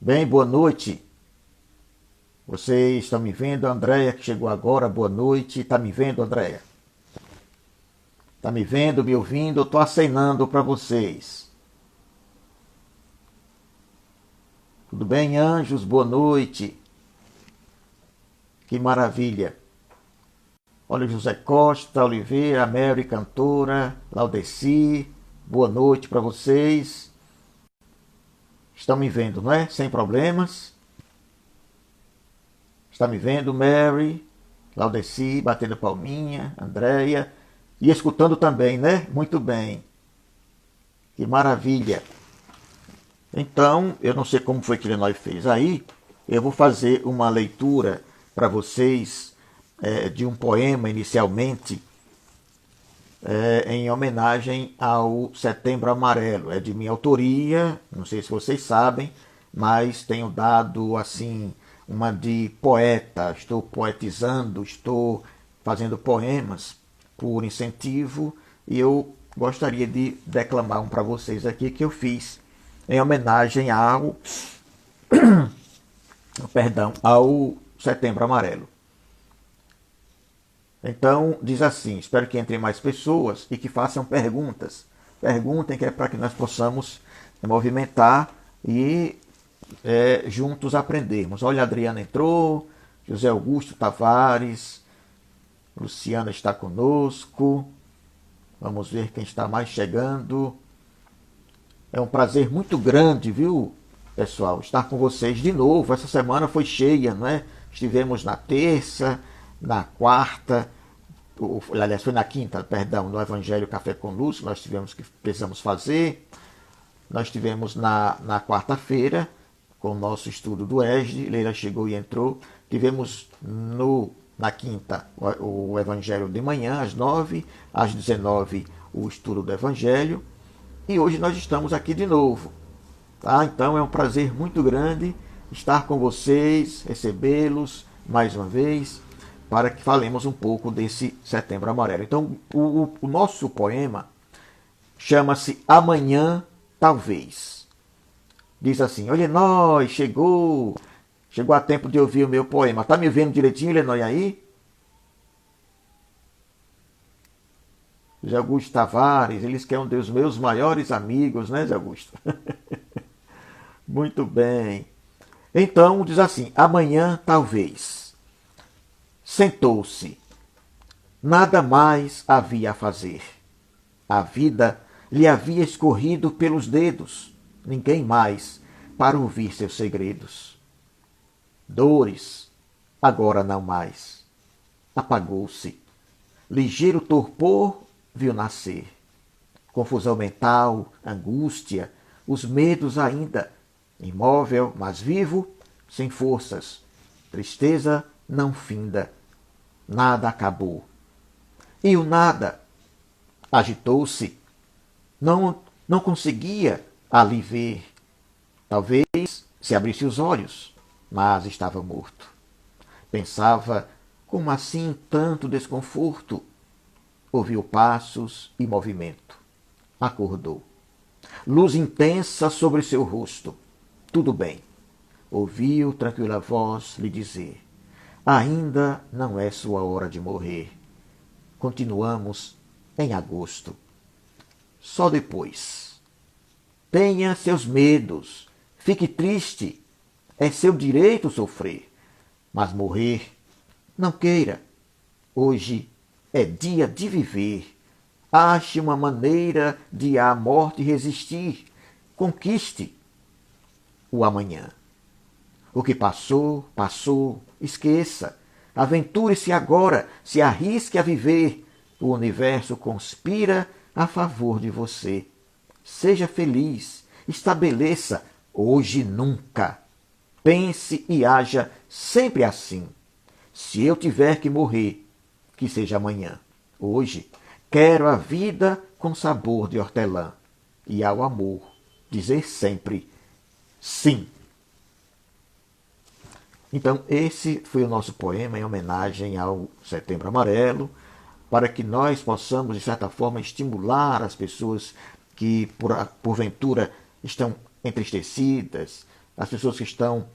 Bem, boa noite. Vocês estão me vendo? Andréia, que chegou agora, boa noite. Está me vendo, Andréia? Está me vendo, me ouvindo? Eu estou acenando para vocês. Tudo bem, anjos? Boa noite. Que maravilha. Olha, José Costa, Oliveira, Mary, cantora, Laudeci. Boa noite para vocês. Estão me vendo, não é? Sem problemas. Está me vendo, Mary, Laudeci, batendo palminha, Andréia. E escutando também, né? Muito bem. Que maravilha. Então, eu não sei como foi que Lenói fez aí. Eu vou fazer uma leitura para vocês de um poema inicialmente em homenagem ao Setembro Amarelo. É de minha autoria, não sei se vocês sabem, mas tenho dado assim uma de poeta. Estou poetizando, estou fazendo poemas por incentivo e eu gostaria de declamar um para vocês aqui que eu fiz em homenagem ao ao Setembro Amarelo. Então, diz assim, espero que entrem mais pessoas e que façam perguntas. Perguntem, que é para que nós possamos movimentar e juntos aprendermos. Olha, a Adriana entrou, José Augusto Tavares, Luciana está conosco. Vamos ver quem está mais chegando. É um prazer muito grande, viu, pessoal, estar com vocês de novo. Essa semana foi cheia, não é? Estivemos na terça, na quarta, aliás, foi na quinta, perdão, no Evangelho Café com Luz, nós tivemos que precisamos fazer. Nós tivemos na quarta-feira, com o nosso estudo do ESD, Leila chegou e entrou. Tivemos na quinta o Evangelho de manhã, às 9, às 19, o estudo do Evangelho. E hoje nós estamos aqui de novo. Tá? Então é um prazer muito grande estar com vocês, recebê-los mais uma vez, para que falemos um pouco desse Setembro Amarelo. Então, o nosso poema chama-se Amanhã Talvez. Diz assim: olha, Lenói, chegou a tempo de ouvir o meu poema. Tá me vendo direitinho, Lenói, aí? José Augusto Tavares, eles que é um dos meus maiores amigos, né, José Augusto? Muito bem. Então, diz assim: amanhã talvez. Sentou-se. Nada mais havia a fazer. A vida lhe havia escorrido pelos dedos. Ninguém mais para ouvir seus segredos. Dores, agora não mais. Apagou-se. Ligeiro torpor viu nascer. Confusão mental, angústia, os medos ainda. Imóvel, mas vivo, sem forças. Tristeza não finda. Nada acabou. E o nada agitou-se. Não conseguia ali ver. Talvez se abrisse os olhos, mas estava morto. Pensava, como assim tanto desconforto? Ouviu passos e movimento. Acordou. Luz intensa sobre seu rosto. Tudo bem. Ouviu tranquila voz lhe dizer: ainda não é sua hora de morrer. Continuamos em agosto. Só depois. Tenha seus medos. Fique triste. É seu direito sofrer. Mas morrer, não queira. Hoje é dia de viver. Ache uma maneira de à morte resistir. Conquiste o amanhã. O que passou, passou. Esqueça. Aventure-se agora. Se arrisque a viver. O universo conspira a favor de você. Seja feliz. Estabeleça hoje nunca. Pense e haja sempre assim. Se eu tiver que morrer, que seja amanhã. Hoje, quero a vida com sabor de hortelã. E ao amor, dizer sempre sim. Então, esse foi o nosso poema em homenagem ao Setembro Amarelo, para que nós possamos, de certa forma, estimular as pessoas que, porventura, estão entristecidas, as pessoas que estão,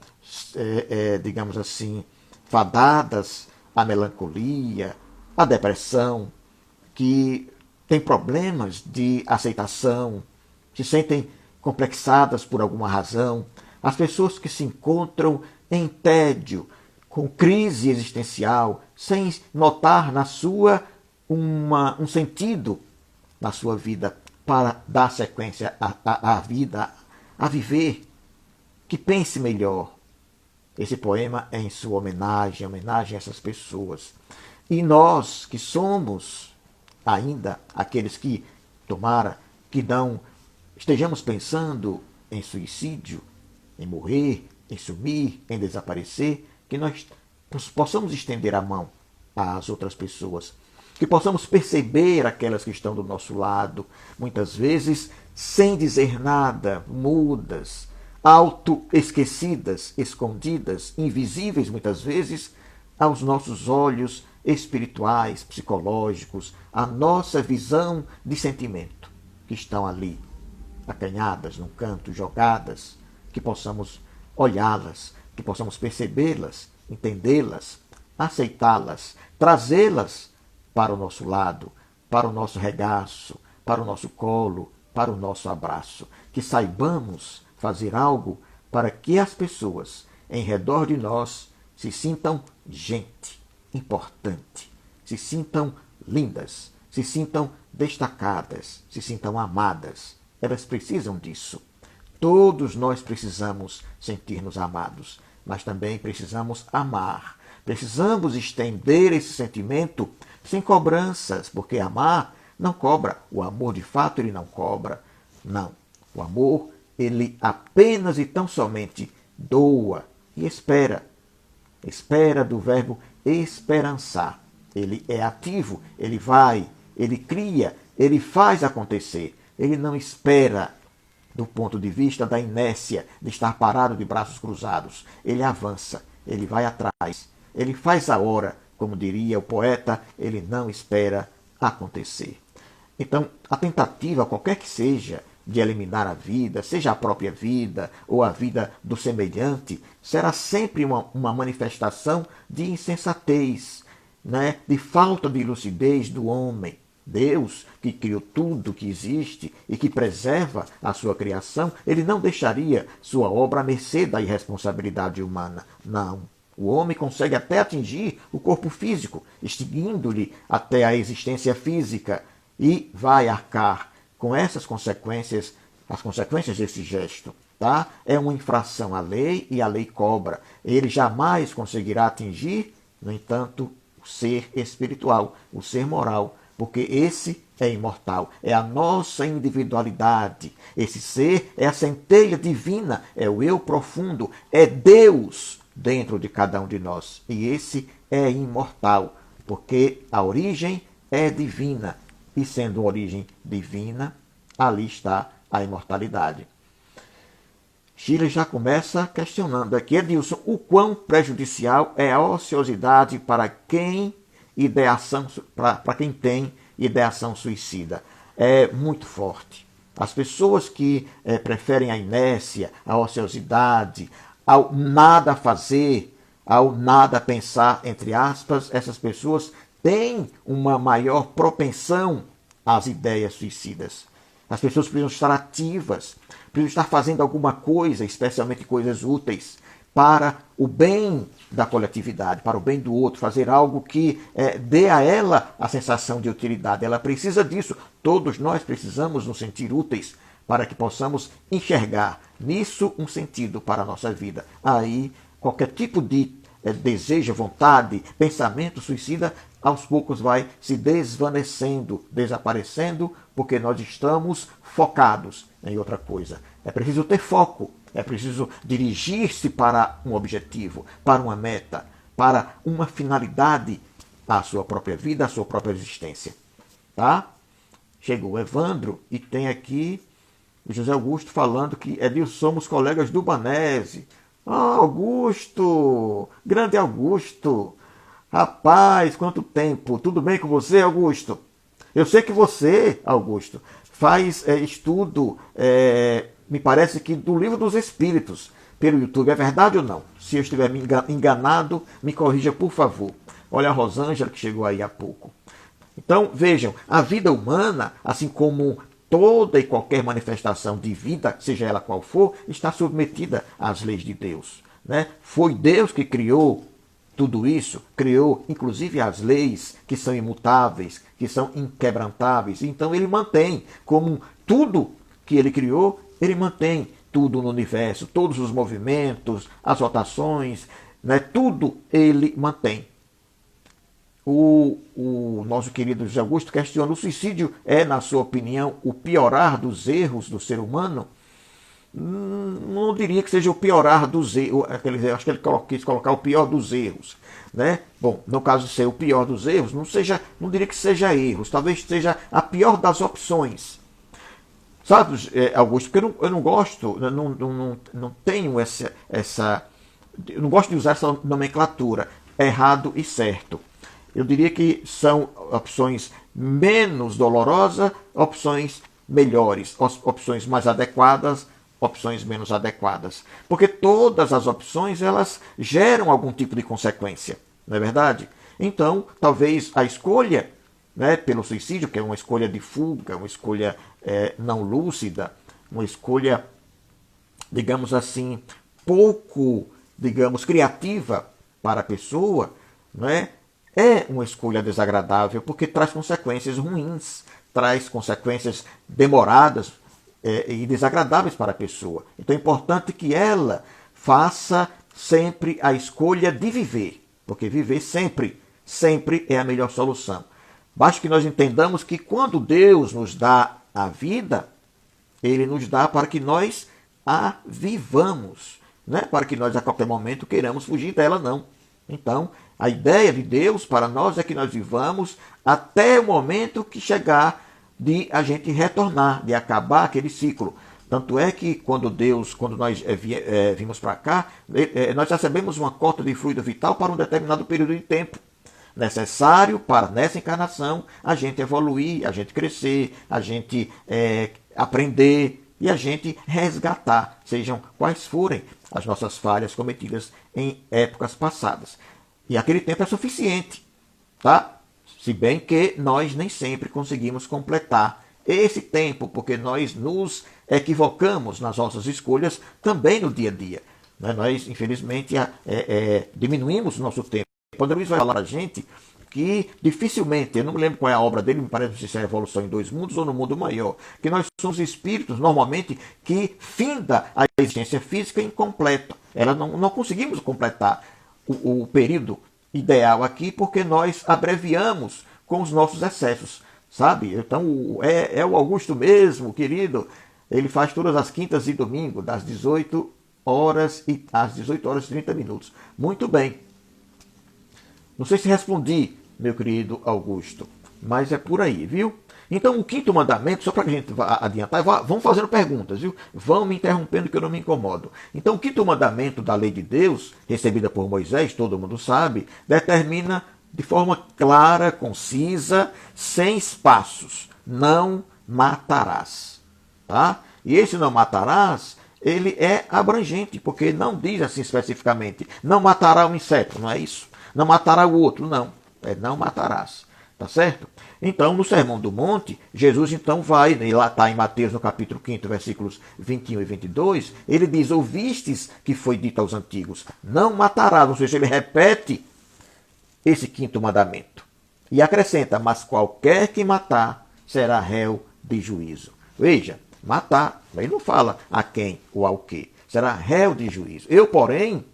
digamos assim, fadadas à melancolia, à depressão, que têm problemas de aceitação, se sentem complexadas por alguma razão, as pessoas que se encontram em tédio, com crise existencial, sem notar na sua um sentido na sua vida para dar sequência à vida, a viver, que pense melhor. Esse poema é em sua homenagem a essas pessoas. E nós que somos ainda aqueles que, tomara, que não estejamos pensando em suicídio, em morrer, em sumir, em desaparecer, que nós possamos estender a mão às outras pessoas, que possamos perceber aquelas que estão do nosso lado, muitas vezes sem dizer nada, mudas, auto-esquecidas, escondidas, invisíveis muitas vezes aos nossos olhos espirituais, psicológicos, a nossa visão de sentimento, que estão ali, acanhadas num canto, jogadas, que possamos olhá-las, que possamos percebê-las, entendê-las, aceitá-las, trazê-las para o nosso lado, para o nosso regaço, para o nosso colo, para o nosso abraço. Que saibamos fazer algo para que as pessoas em redor de nós se sintam gente importante, se sintam lindas, se sintam destacadas, se sintam amadas. Elas precisam disso. Todos nós precisamos sentir-nos amados, mas também precisamos amar. Precisamos estender esse sentimento sem cobranças, porque amar não cobra. O amor, de fato, ele não cobra. Não. O amor, ele apenas e tão somente doa e espera. Espera do verbo esperançar. Ele é ativo, ele vai, ele cria, ele faz acontecer. Ele não espera do ponto de vista da inércia, de estar parado de braços cruzados. Ele avança, ele vai atrás, ele faz a hora, como diria o poeta, ele não espera acontecer. Então, a tentativa, qualquer que seja, de eliminar a vida, seja a própria vida ou a vida do semelhante, será sempre uma manifestação de insensatez, né? De falta de lucidez do homem. Deus, que criou tudo que existe e que preserva a sua criação, ele não deixaria sua obra à mercê da irresponsabilidade humana. Não. O homem consegue até atingir o corpo físico, extinguindo-lhe até a existência física, e vai arcar com essas consequências, as consequências desse gesto. Tá? É uma infração à lei e a lei cobra. Ele jamais conseguirá atingir, no entanto, o ser espiritual, o ser moral, porque esse é imortal, é a nossa individualidade. Esse ser é a centelha divina, é o eu profundo, é Deus dentro de cada um de nós. E esse é imortal, porque a origem é divina. E sendo origem divina, ali está a imortalidade. Schiller já começa questionando aqui, Edilson, o quão prejudicial é a ociosidade para quem tem ideação suicida. É muito forte. As pessoas que preferem a inércia, a ociosidade, ao nada fazer, ao nada pensar, entre aspas, essas pessoas têm uma maior propensão às ideias suicidas. As pessoas precisam estar ativas, precisam estar fazendo alguma coisa, especialmente coisas úteis, para o bem da coletividade, para o bem do outro, fazer algo que dê a ela a sensação de utilidade. Ela precisa disso. Todos nós precisamos nos sentir úteis para que possamos enxergar nisso um sentido para a nossa vida. Aí, qualquer tipo de desejo, vontade, pensamento suicida, aos poucos vai se desvanecendo, desaparecendo, porque nós estamos focados em outra coisa. É preciso ter foco, é preciso dirigir-se para um objetivo, para uma meta, para uma finalidade, a sua própria vida, a sua própria existência. Tá? Chegou o Evandro e tem aqui o José Augusto falando que somos colegas do Banese. Ah, Augusto! Grande Augusto! Rapaz, quanto tempo! Tudo bem com você, Augusto? Eu sei que você, Augusto, faz estudo, me parece que do Livro dos Espíritos. pelo YouTube. É verdade ou não? Se eu estiver me enganado, me corrija, por favor. Olha a Rosângela que chegou aí há pouco. Então, vejam, a vida humana, assim como toda e qualquer manifestação de vida, seja ela qual for, está submetida às leis de Deus. Né? Foi Deus que criou tudo isso, criou inclusive as leis que são imutáveis, que são inquebrantáveis. Então ele mantém, como tudo que ele criou, ele mantém tudo no universo, todos os movimentos, as rotações, né? Tudo ele mantém. O nosso querido José Augusto questiona: o suicídio é, na sua opinião, o piorar dos erros do ser humano? Não diria que seja o piorar dos erros. Acho que ele quis colocar o pior dos erros. Né? Bom, no caso de ser o pior dos erros, não diria que seja erros. Talvez seja a pior das opções. Sabe, Augusto, porque eu não gosto, não tenho essa. Eu não gosto de usar essa nomenclatura, errado e certo. Eu diria que são opções menos dolorosas, opções melhores, opções mais adequadas, opções menos adequadas. Porque todas as opções, elas geram algum tipo de consequência, não é verdade? Então, talvez a escolha, né, pelo suicídio, que é uma escolha de fuga, uma escolha não lúcida, uma escolha, digamos assim, pouco, digamos, criativa para a pessoa, né, é uma escolha desagradável, porque traz consequências ruins, traz consequências demoradas e desagradáveis para a pessoa. Então é importante que ela faça sempre a escolha de viver, porque viver sempre é a melhor solução. Basta que nós entendamos que quando Deus nos dá a vida, Ele nos dá para que nós a vivamos, não é para que nós a qualquer momento queiramos fugir dela, não. Então, a ideia de Deus para nós é que nós vivamos até o momento que chegar de a gente retornar, de acabar aquele ciclo. Tanto é que quando nós vimos para cá, nós recebemos uma cota de fluido vital para um determinado período de tempo, necessário para, nessa encarnação, a gente evoluir, a gente crescer, a gente aprender e a gente resgatar, sejam quais forem as nossas falhas cometidas em épocas passadas. E aquele tempo é suficiente, tá? Se bem que nós nem sempre conseguimos completar esse tempo, porque nós nos equivocamos nas nossas escolhas também no dia a dia. Nós, infelizmente, diminuímos o nosso tempo. Quando Luiz vai falar para a gente que dificilmente, eu não me lembro qual é a obra dele, me parece se é a Evolução em Dois Mundos ou no Mundo Maior, que nós somos espíritos, normalmente, que finda a existência física incompleta. Não conseguimos completar o período ideal aqui, porque nós abreviamos com os nossos excessos, sabe? Então, é o Augusto mesmo, querido, ele faz todas as quintas e domingo, das 18 horas às 18 horas e 30 minutos. Muito bem. Não sei se respondi, meu querido Augusto, mas é por aí, viu? Então, o quinto mandamento, só para que a gente vá adiantar, vamos fazendo perguntas, viu? Vão me interrompendo que eu não me incomodo. Então, o quinto mandamento da lei de Deus, recebida por Moisés, todo mundo sabe, determina de forma clara, concisa, sem espaços: não matarás. Tá? E esse não matarás, ele é abrangente, porque não diz assim especificamente: não matará um inseto, não é isso? Não matará o outro, não. Não matarás. Tá certo? Então, no Sermão do Monte, Jesus então vai, lá está em Mateus no capítulo 5, versículos 21 e 22, ele diz: ouvistes que foi dito aos antigos, não matarás. Ou seja, ele repete esse quinto mandamento. E acrescenta: mas qualquer que matar será réu de juízo. Veja, matar, ele não fala a quem ou ao que, será réu de juízo. Eu, porém,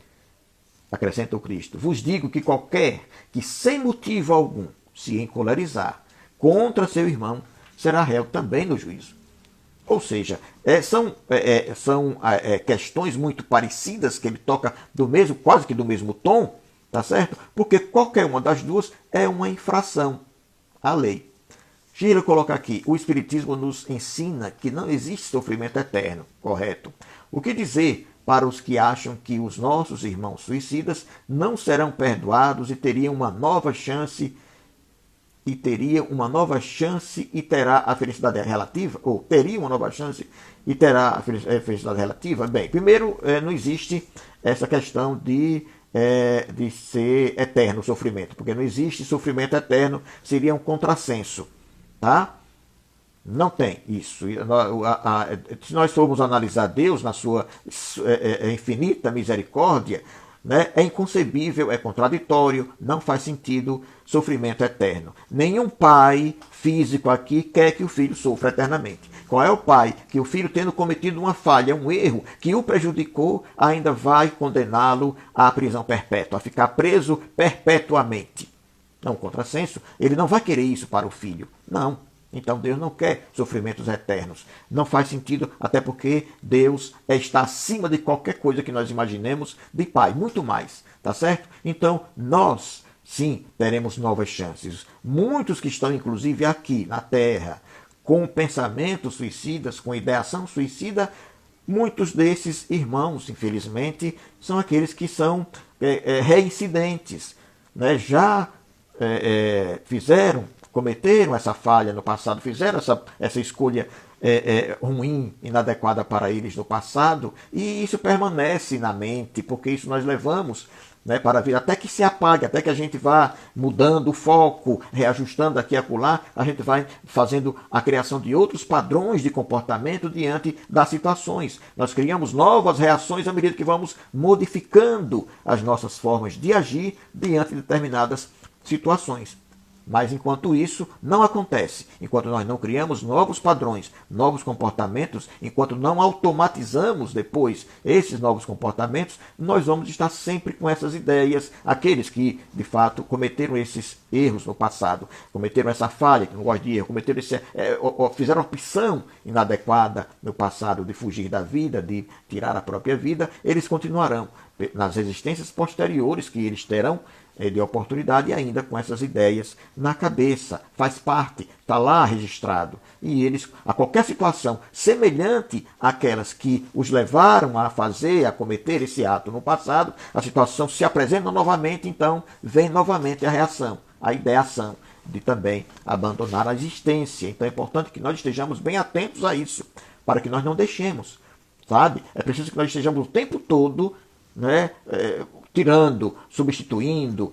acrescenta o Cristo, vos digo que qualquer que sem motivo algum se encolerizar contra seu irmão será réu também no juízo. Ou seja, são questões muito parecidas que ele toca quase que do mesmo tom, tá certo? Porque qualquer uma das duas é uma infração à lei. Giro coloca aqui: o Espiritismo nos ensina que não existe sofrimento eterno, correto? O que dizer para os que acham que os nossos irmãos suicidas não serão perdoados e teriam uma nova chance e teria uma nova chance e terá a felicidade relativa, ou teria uma nova chance e terá a felicidade relativa? Bem, primeiro, não existe essa questão de ser eterno o sofrimento, porque não existe sofrimento eterno, seria um contrassenso, tá? Não tem isso. Se nós formos analisar Deus na sua infinita misericórdia, né, é inconcebível, é contraditório, não faz sentido sofrimento eterno. Nenhum pai físico aqui quer que o filho sofra eternamente. Qual é o pai que o filho, tendo cometido uma falha, um erro que o prejudicou, ainda vai condená-lo à prisão perpétua, a ficar preso perpetuamente? Não, contrassenso. Ele não vai querer isso para o filho. Não. Então Deus não quer sofrimentos eternos. Não faz sentido, até porque Deus está acima de qualquer coisa que nós imaginemos de Pai, muito mais, tá certo? Então nós, sim, teremos novas chances. Muitos que estão, inclusive, aqui na Terra, com pensamentos suicidas, com ideação suicida, muitos desses irmãos, infelizmente, são aqueles que são reincidentes, né? Já cometeram essa falha no passado, fizeram essa escolha ruim, inadequada para eles no passado, e isso permanece na mente, porque isso nós levamos, né, para a vida, até que se apague, até que a gente vá mudando o foco, reajustando aqui e acolá, a gente vai fazendo a criação de outros padrões de comportamento diante das situações. Nós criamos novas reações à medida que vamos modificando as nossas formas de agir diante de determinadas situações. Mas enquanto isso não acontece, enquanto nós não criamos novos padrões, novos comportamentos, enquanto não automatizamos depois esses novos comportamentos, nós vamos estar sempre com essas ideias. Aqueles que, de fato, cometeram esses erros no passado, cometeram essa falha, que não gosto de erro, cometeram fizeram uma opção inadequada no passado de fugir da vida, de tirar a própria vida, eles continuarão nas existências posteriores que eles terão de oportunidade e ainda com essas ideias na cabeça, faz parte, está lá registrado. E eles, a qualquer situação semelhante àquelas que os levaram a fazer, a cometer esse ato no passado, a situação se apresenta novamente, então vem novamente a reação, a ideação de também abandonar a existência. Então é importante que nós estejamos bem atentos a isso, para que nós não deixemos, sabe? É preciso que nós estejamos o tempo todo, né, tirando, substituindo,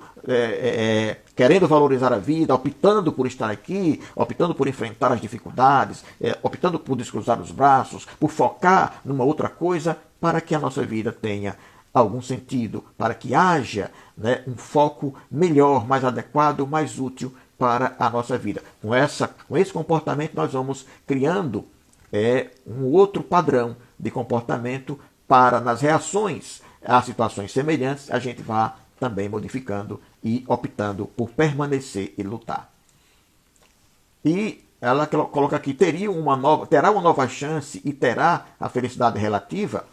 querendo valorizar a vida, optando por estar aqui, optando por enfrentar as dificuldades, optando por descruzar os braços, por focar numa outra coisa, para que a nossa vida tenha algum sentido, para que haja, né, um foco melhor, mais adequado, mais útil para a nossa vida. Com esse comportamento nós vamos criando um outro padrão de comportamento para, nas reações a situações semelhantes, a gente vá também modificando e optando por permanecer e lutar. E ela coloca aqui, terá uma nova chance e terá a felicidade relativa.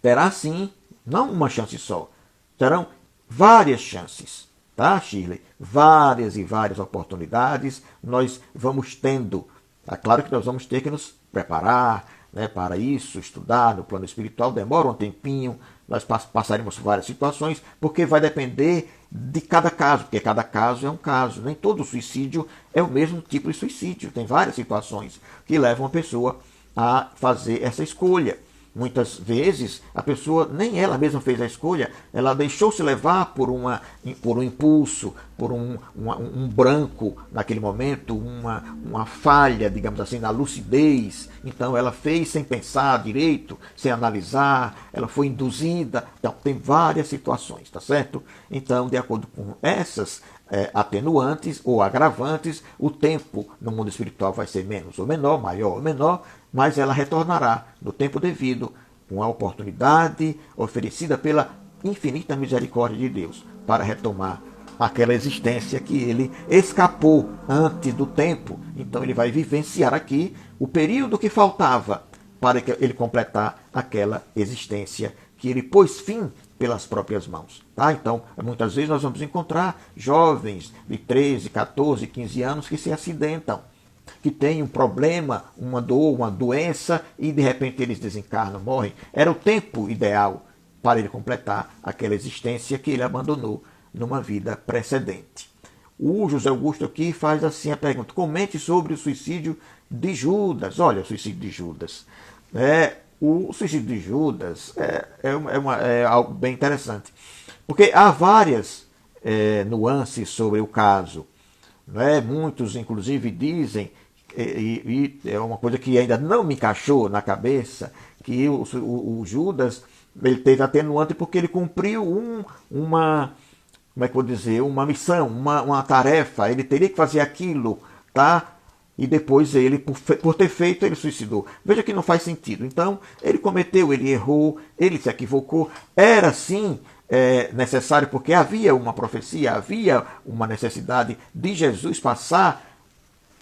Terá sim, não uma chance só, terão várias chances, tá, Shirley? Várias e várias oportunidades nós vamos tendo. É claro que nós vamos ter que nos preparar, né, para isso, estudar no plano espiritual, demora um tempinho, nós passaremos por várias situações, porque vai depender de cada caso, porque cada caso é um caso. Nem todo suicídio é o mesmo tipo de suicídio. Tem várias situações que levam a pessoa a fazer essa escolha. Muitas vezes a pessoa nem ela mesma fez a escolha, ela deixou-se levar por um impulso, por um branco naquele momento, uma falha, digamos assim, na lucidez. Então ela fez sem pensar direito, sem analisar, ela foi induzida. Então tem várias situações, tá certo? Então, de acordo com essas atenuantes ou agravantes, o tempo no mundo espiritual vai ser menos ou menor, maior ou menor, mas ela retornará no tempo devido, com a oportunidade oferecida pela infinita misericórdia de Deus, para retomar aquela existência que ele escapou antes do tempo. Então ele vai vivenciar aqui o período que faltava para ele completar aquela existência que ele pôs fim pelas próprias mãos. Tá? Então, muitas vezes nós vamos encontrar jovens de 13, 14, 15 anos que se acidentam, que têm um problema, uma dor, uma doença, e de repente eles desencarnam, morrem. Era o tempo ideal para ele completar aquela existência que ele abandonou numa vida precedente. o José Augusto aqui faz assim a pergunta: comente sobre o suicídio de Judas. Olha, o suicídio de Judas. O suicídio de Judas é algo bem interessante, porque há várias nuances sobre o caso. Muitos, inclusive, dizem, e é uma coisa que ainda não me encaixou na cabeça, que o Judas ele teve atenuante porque ele cumpriu uma como é que eu vou dizer, uma missão, uma tarefa, ele teria que fazer aquilo, tá? E depois ele, por ter feito, ele suicidou. Veja que não faz sentido. Então, ele cometeu, ele errou, ele se equivocou. Era sim necessário, porque havia uma profecia, havia uma necessidade de Jesus passar,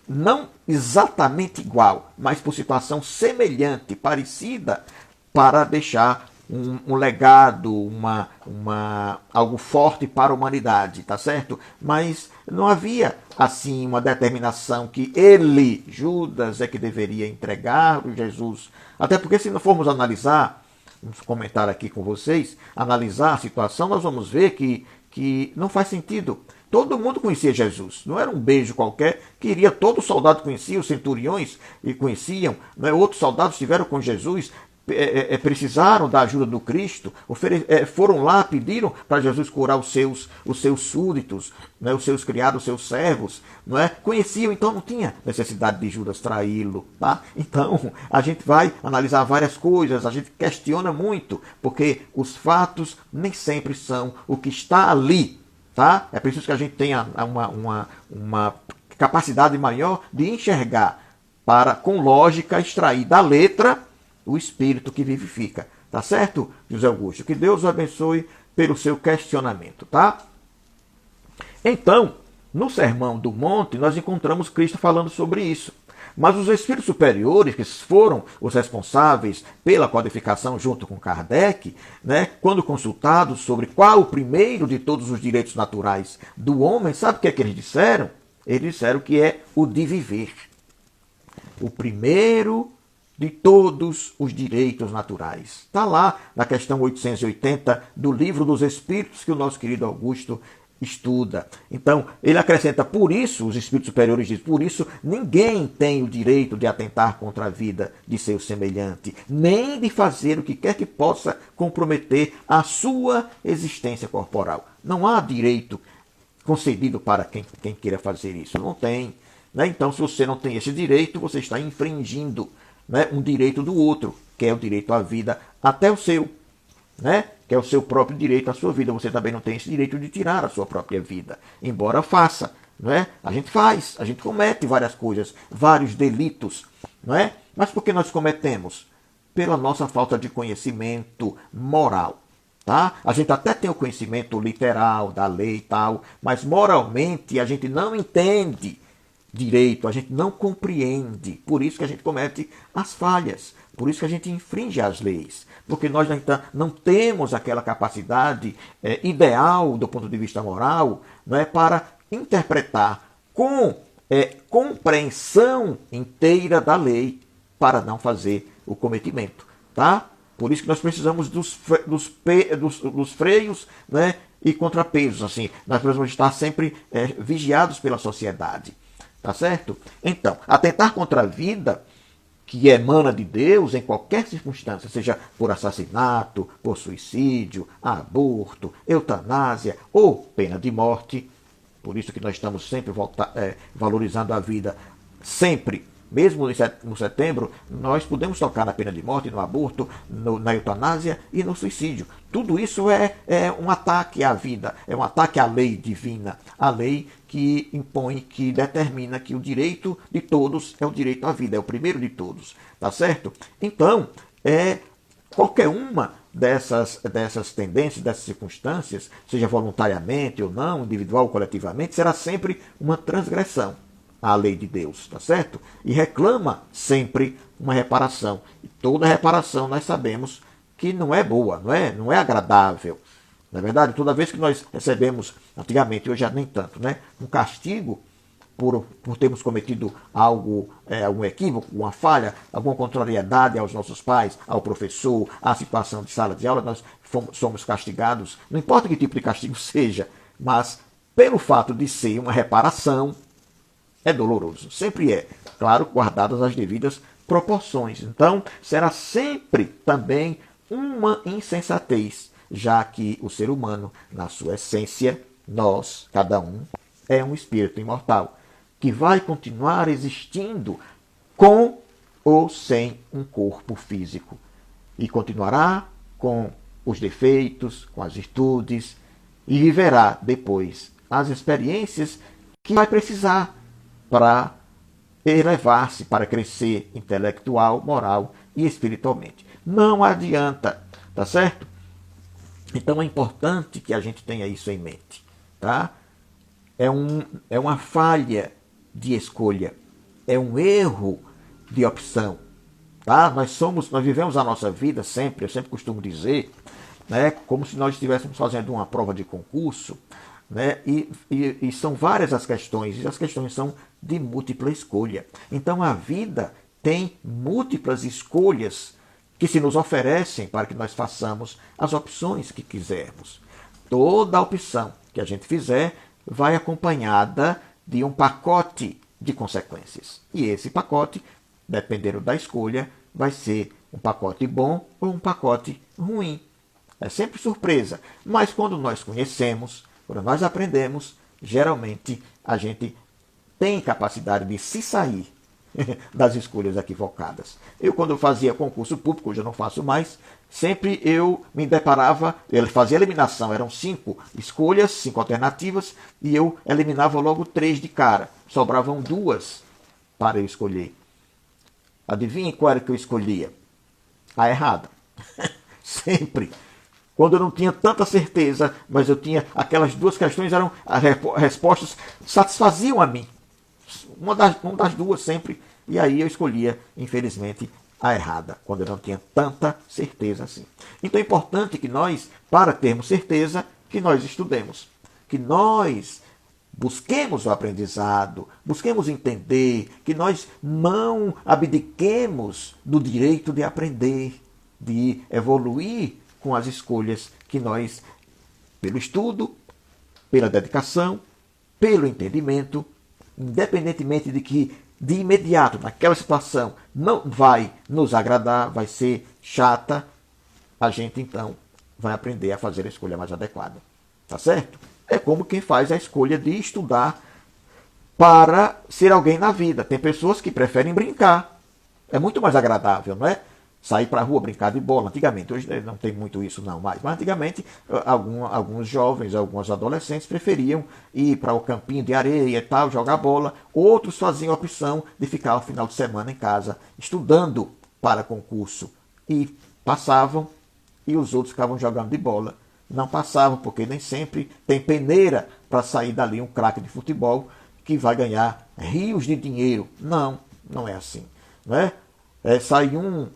não exatamente igual, mas por situação semelhante, parecida, para deixar um legado, algo forte para a humanidade, tá certo? Mas não havia, assim, uma determinação que ele, Judas, é que deveria entregar o Jesus. Até porque, se não formos analisar, vamos comentar aqui com vocês, analisar a situação, nós vamos ver que não faz sentido. Todo mundo conhecia Jesus, não era um beijo qualquer que iria, todo soldado conhecia, os centuriões e conheciam, outros soldados estiveram com Jesus, precisaram da ajuda do Cristo, foram lá, pediram para Jesus curar os seus súditos, os seus criados, os seus servos, conheciam, então não tinha necessidade de Judas traí-lo. Tá? Então a gente vai analisar várias coisas, a gente questiona muito, porque os fatos nem sempre são o que está ali. Tá? É preciso que a gente tenha uma capacidade maior de enxergar, para com lógica extrair da letra o espírito que vivifica. Tá certo, José Augusto? Que Deus o abençoe pelo seu questionamento, tá? Então, no Sermão do Monte, nós encontramos Cristo falando sobre isso. Mas os espíritos superiores, que foram os responsáveis pela codificação junto com Kardec, quando consultados sobre qual o primeiro de todos os direitos naturais do homem, sabe o que é que eles disseram? Eles disseram que é o de viver. O primeiro de todos os direitos naturais. Está lá na questão 880 do Livro dos Espíritos, que o nosso querido Augusto estuda. Então, ele acrescenta, por isso, os espíritos superiores dizem, por isso, ninguém tem o direito de atentar contra a vida de seu semelhante, nem de fazer o que quer que possa comprometer a sua existência corporal. Não há direito concedido para quem queira fazer isso. Não tem. Então, se você não tem esse direito, você está infringindo um direito do outro, que é o direito à vida, até o seu, que é o seu próprio direito à sua vida. Você também não tem esse direito de tirar a sua própria vida, embora faça. A gente faz, a gente comete várias coisas, vários delitos. Mas por que nós cometemos? Pela nossa falta de conhecimento moral. Tá? A gente até tem o conhecimento literal da lei e tal, mas moralmente a gente não entende direito, a gente não compreende. Por isso que a gente comete as falhas, por isso que a gente infringe as leis, porque nós não temos aquela capacidade ideal do ponto de vista moral, para interpretar com compreensão inteira da lei para não fazer o cometimento. Tá? Por isso que nós precisamos dos freios, e contrapesos. Assim, nós precisamos estar sempre vigiados pela sociedade. Tá certo? Então, atentar contra a vida que emana de Deus em qualquer circunstância, seja por assassinato, por suicídio, aborto, eutanásia ou pena de morte. Por isso que nós estamos sempre valorizando a vida, sempre. Mesmo no setembro, nós podemos tocar na pena de morte, no aborto, na eutanásia e no suicídio. Tudo isso é um ataque à vida, é um ataque à lei divina, a lei que impõe, que determina que o direito de todos é o direito à vida, é o primeiro de todos. Tá certo? Então, qualquer uma dessas tendências, dessas circunstâncias, seja voluntariamente ou não, individual ou coletivamente, será sempre uma transgressão à lei de Deus, tá certo? E reclama sempre uma reparação. E toda reparação nós sabemos que não é boa, não é agradável. Na verdade, toda vez que nós recebemos, antigamente, hoje já nem tanto, um castigo por termos cometido algo, algum equívoco, uma falha, alguma contrariedade aos nossos pais, ao professor, à situação de sala de aula, nós somos castigados, não importa que tipo de castigo seja, mas pelo fato de ser uma reparação, é doloroso. Sempre é. Claro, guardadas as devidas proporções. Então, será sempre também uma insensatez, já que o ser humano, na sua essência, nós, cada um, é um espírito imortal, que vai continuar existindo com ou sem um corpo físico. E continuará com os defeitos, com as virtudes, e viverá depois as experiências que vai precisar para elevar-se, para crescer intelectual, moral e espiritualmente. Não adianta, tá certo? Então é importante que a gente tenha isso em mente, tá? É uma falha de escolha, é um erro de opção, tá? Nós vivemos a nossa vida sempre, eu sempre costumo dizer, né, como se nós estivéssemos fazendo uma prova de concurso, né, e são várias as questões, e as questões são de múltipla escolha. Então a vida tem múltiplas escolhas que se nos oferecem para que nós façamos as opções que quisermos. Toda opção que a gente fizer vai acompanhada de um pacote de consequências. E esse pacote, dependendo da escolha, vai ser um pacote bom ou um pacote ruim. É sempre surpresa. Mas quando nós conhecemos, quando nós aprendemos, geralmente a gente tem capacidade de se sair das escolhas equivocadas. Quando eu fazia concurso público, hoje eu não faço mais, sempre eu me deparava, eu fazia eliminação, eram 5 escolhas, 5 alternativas, e eu eliminava logo 3 de cara. Sobravam 2 para eu escolher. Adivinhe qual era que eu escolhia? A errada. Sempre. Quando eu não tinha tanta certeza, mas eu tinha aquelas 2 questões, eram as respostas satisfaziam a mim. Uma das 2 sempre. E aí eu escolhia, infelizmente, a errada, quando eu não tinha tanta certeza assim. Então é importante que nós, para termos certeza, que nós estudemos. Que nós busquemos o aprendizado, busquemos entender, que nós não abdiquemos do direito de aprender, de evoluir com as escolhas que nós, pelo estudo, pela dedicação, pelo entendimento, independentemente de que de imediato, naquela situação, não vai nos agradar, vai ser chata, a gente então vai aprender a fazer a escolha mais adequada. Tá certo? É como quem faz a escolha de estudar para ser alguém na vida. Tem pessoas que preferem brincar. É muito mais agradável, não é? Sair para a rua, brincar de bola. Antigamente, hoje não tem muito isso não mais, mas antigamente alguns jovens, alguns adolescentes preferiam ir para o campinho de areia e tal, jogar bola. Outros faziam a opção de ficar o final de semana em casa, estudando para concurso. E passavam, e os outros ficavam jogando de bola. Não passavam, porque nem sempre tem peneira para sair dali um craque de futebol que vai ganhar rios de dinheiro. Não, não é assim. Não é? Sai um,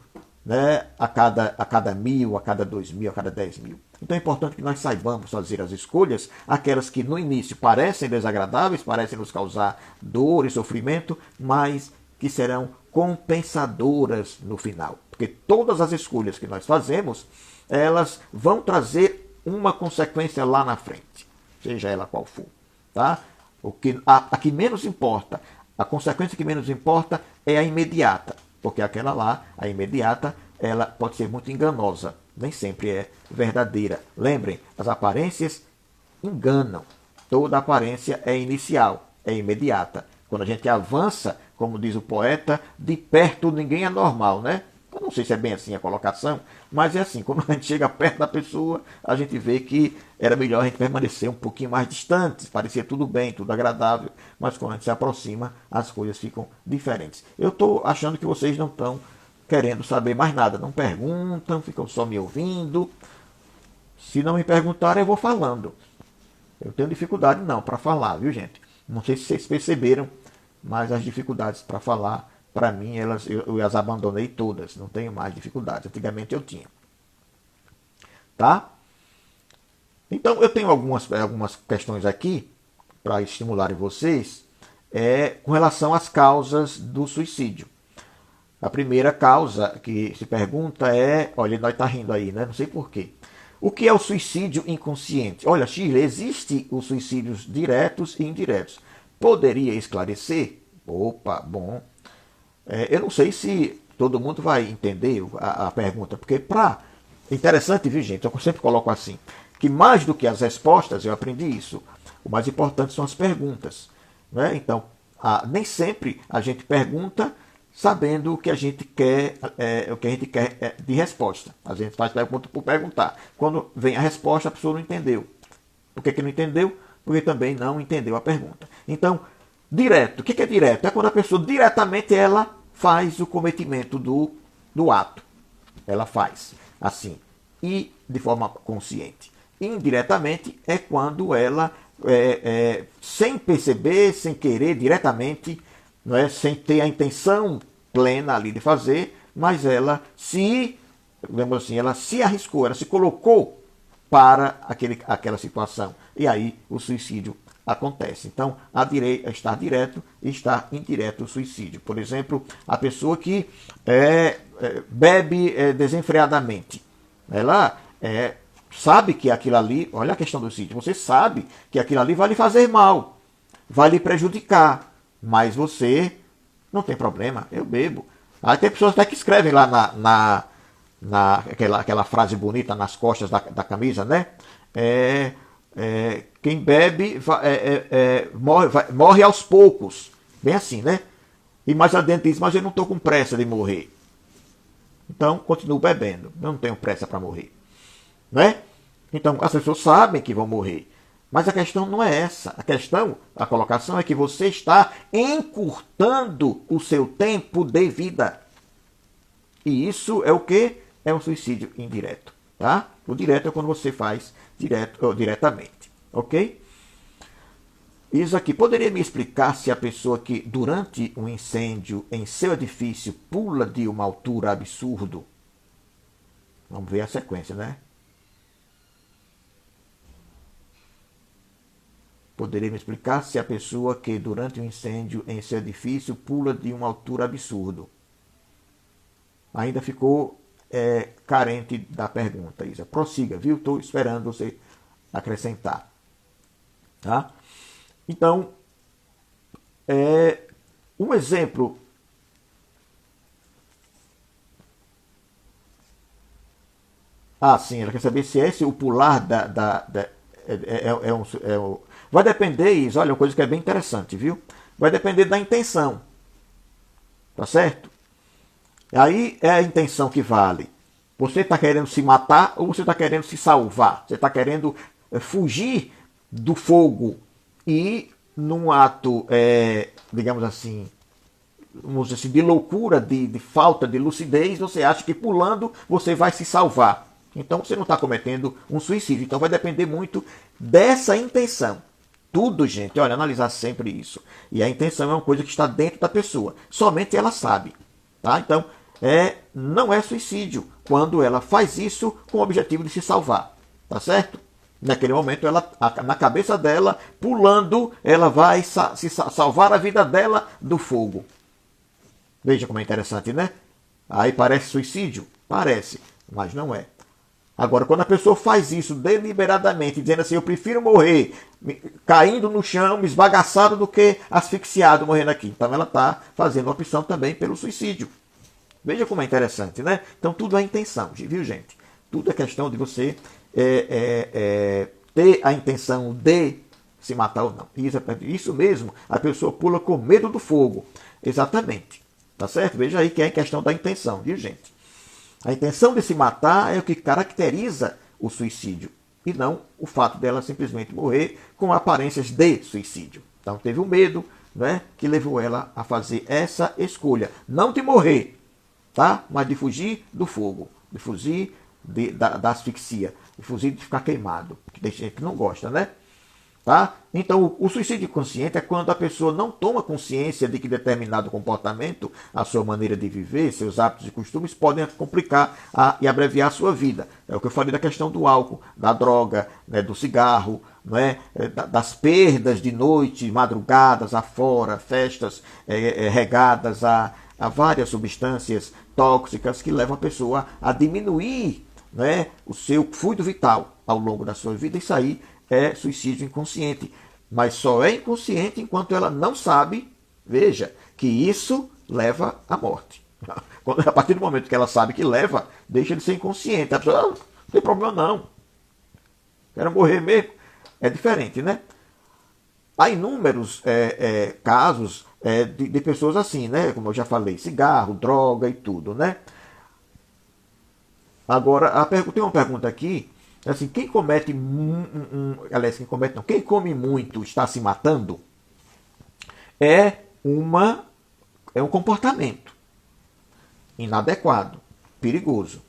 né, a cada 1.000, a cada 2.000, a cada 10.000. Então é importante que nós saibamos fazer as escolhas, aquelas que no início parecem desagradáveis, parecem nos causar dor e sofrimento, mas que serão compensadoras no final. Porque todas as escolhas que nós fazemos, elas vão trazer uma consequência lá na frente, seja ela qual for. Tá? A que menos importa, a consequência que menos importa é a imediata. Porque aquela lá, a imediata, ela pode ser muito enganosa. Nem sempre é verdadeira. Lembrem, as aparências enganam. Toda aparência é inicial, é imediata. Quando a gente avança, como diz o poeta, de perto ninguém é normal, né? Eu não sei se é bem assim a colocação, mas é assim. Quando a gente chega perto da pessoa, a gente vê que era melhor a gente permanecer um pouquinho mais distante. Parecia tudo bem, tudo agradável, mas quando a gente se aproxima, as coisas ficam diferentes. Eu estou achando que vocês não estão querendo saber mais nada. Não perguntam, ficam só me ouvindo. Se não me perguntarem, eu vou falando. Eu tenho dificuldade não para falar, viu, gente? Não sei se vocês perceberam, mas as dificuldades para falar, para mim, eu as abandonei todas. Não tenho mais dificuldades. Antigamente eu tinha. Tá? Então, eu tenho algumas questões aqui para estimularem vocês com relação às causas do suicídio. A primeira causa que se pergunta é... Olha, nós está rindo aí, né? Não sei porquê. O que é o suicídio inconsciente? Olha, Shirley, existe os suicídios diretos e indiretos. Poderia esclarecer? Opa, bom. Eu não sei se todo mundo vai entender a pergunta, porque interessante, viu, gente? Eu sempre coloco assim, que mais do que as respostas, eu aprendi isso, o mais importante são as perguntas. Né? Então, nem sempre a gente pergunta sabendo o que a gente quer, de resposta. A gente faz pergunta por perguntar. Quando vem a resposta, a pessoa não entendeu. Por que não entendeu? Porque também não entendeu a pergunta. Então, direto. O que é direto? É quando a pessoa diretamente ela faz o cometimento do ato. Ela faz assim. E de forma consciente. Indiretamente é quando ela, sem perceber, sem querer, diretamente, não é, sem ter a intenção plena ali de fazer, mas ela ela se arriscou, ela se colocou para aquela situação. E aí o suicídio acontece. Então, está direto e está indireto o suicídio. Por exemplo, a pessoa que bebe desenfreadamente. Ela sabe que aquilo ali, olha a questão do suicídio, você sabe que aquilo ali vai lhe fazer mal, vai lhe prejudicar, mas você não tem problema, eu bebo. Aí tem pessoas até que escrevem lá aquela frase bonita nas costas da camisa, né? Quem bebe morre aos poucos. Bem assim, né? E mais adiante diz, mas eu não estou com pressa de morrer. Então, continuo bebendo. Eu não tenho pressa para morrer. Né? Então, as pessoas sabem que vão morrer. Mas a questão não é essa. A colocação é que você está encurtando o seu tempo de vida. E isso é o quê? É um suicídio indireto. Tá? O direto é quando você faz diretamente. Ok? Isso aqui, poderia me explicar se a pessoa que durante um incêndio em seu edifício pula de uma altura absurdo? Vamos ver a sequência, né? Poderia me explicar se a pessoa que durante um incêndio em seu edifício pula de uma altura absurdo? Ainda ficou carente da pergunta, Isa. Prossiga, viu? Estou esperando você acrescentar. Tá? Então, um exemplo. Sim, ela quer saber se esse o pular vai depender, Isa, olha, uma coisa que é bem interessante, viu? Vai depender da intenção. Tá certo? Aí é a intenção que vale. Você está querendo se matar ou você está querendo se salvar? Você está querendo fugir do fogo e num ato, digamos assim, vamos dizer assim, de loucura, de falta de lucidez, você acha que pulando você vai se salvar. Então você não está cometendo um suicídio. Então vai depender muito dessa intenção. Tudo, gente, olha, analisar sempre isso. E a intenção é uma coisa que está dentro da pessoa. Somente ela sabe. Tá? Então, não é suicídio quando ela faz isso com o objetivo de se salvar. Tá certo? Naquele momento, na cabeça dela, pulando, ela vai salvar a vida dela do fogo. Veja como é interessante, né? Aí parece suicídio? Parece, mas não é. Agora, quando a pessoa faz isso deliberadamente, dizendo assim, eu prefiro morrer caindo no chão, esbagaçado, do que asfixiado morrendo aqui. Então ela está fazendo opção também pelo suicídio. Veja como é interessante, né? Então tudo é intenção, viu, gente? Tudo é questão de você ter a intenção de se matar ou não. Isso mesmo, a pessoa pula com medo do fogo. Exatamente. Tá certo? Veja aí que é a questão da intenção, viu, gente? A intenção de se matar é o que caracteriza o suicídio, e não o fato dela simplesmente morrer com aparências de suicídio. Então teve um medo, né, que levou ela a fazer essa escolha. Não de morrer, tá? Mas de fugir do fogo, de fugir da asfixia, de fugir de ficar queimado, que tem gente que não gosta, né? Tá? Então, o suicídio consciente é quando a pessoa não toma consciência de que determinado comportamento, a sua maneira de viver, seus hábitos e costumes podem complicar e abreviar a sua vida. É o que eu falei da questão do álcool, da droga, né, do cigarro, né, das perdas de noite, madrugadas afora, festas regadas a várias substâncias tóxicas que levam a pessoa a diminuir né, o seu fluido vital ao longo da sua vida. Isso aí é suicídio inconsciente. Mas só é inconsciente enquanto ela não sabe, veja, que isso leva à morte. A partir do momento que ela sabe que leva, deixa de ser inconsciente. A pessoa, não tem problema não. Quero morrer mesmo. É diferente, né? Há inúmeros casos de pessoas assim, né? Como eu já falei, cigarro, droga e tudo, né? Agora, tem uma pergunta aqui, assim, quem comete, aliás, quem comete não, quem come muito está se matando? É um comportamento inadequado, perigoso.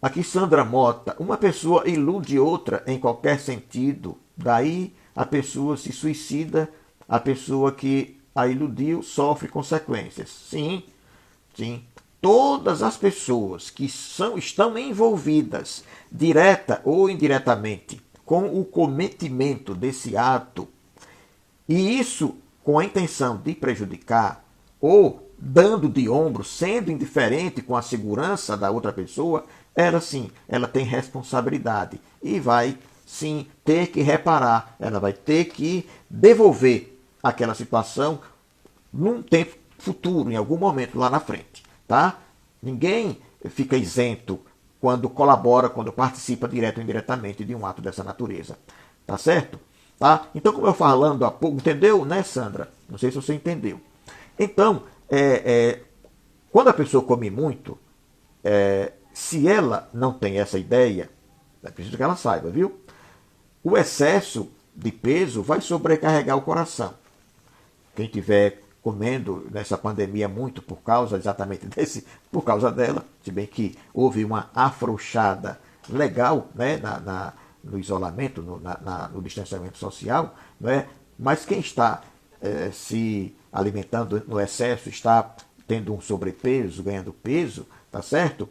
Aqui Sandra Mota, uma pessoa ilude outra em qualquer sentido, daí a pessoa se suicida, a pessoa que a iludiu sofre consequências. Sim, sim. Todas as pessoas que estão envolvidas, direta ou indiretamente, com o cometimento desse ato, e isso com a intenção de prejudicar ou dando de ombro, sendo indiferente com a segurança da outra pessoa, ela sim, ela tem responsabilidade e vai sim ter que reparar, ela vai ter que devolver aquela situação num tempo futuro, em algum momento lá na frente, tá? Ninguém fica isento quando colabora, quando participa direto ou indiretamente de um ato dessa natureza, tá certo? Tá? Então, como eu falando há pouco, entendeu, né, Sandra? Não sei se você entendeu. Então, quando a pessoa come muito, se ela não tem essa ideia, é preciso que ela saiba, viu? O excesso de peso vai sobrecarregar o coração. Quem estiver comendo nessa pandemia muito por causa exatamente por causa dela, se bem que houve uma afrouxada legal, né, no isolamento, no distanciamento social, né, mas quem está se alimentando no excesso, está tendo um sobrepeso, ganhando peso, tá certo?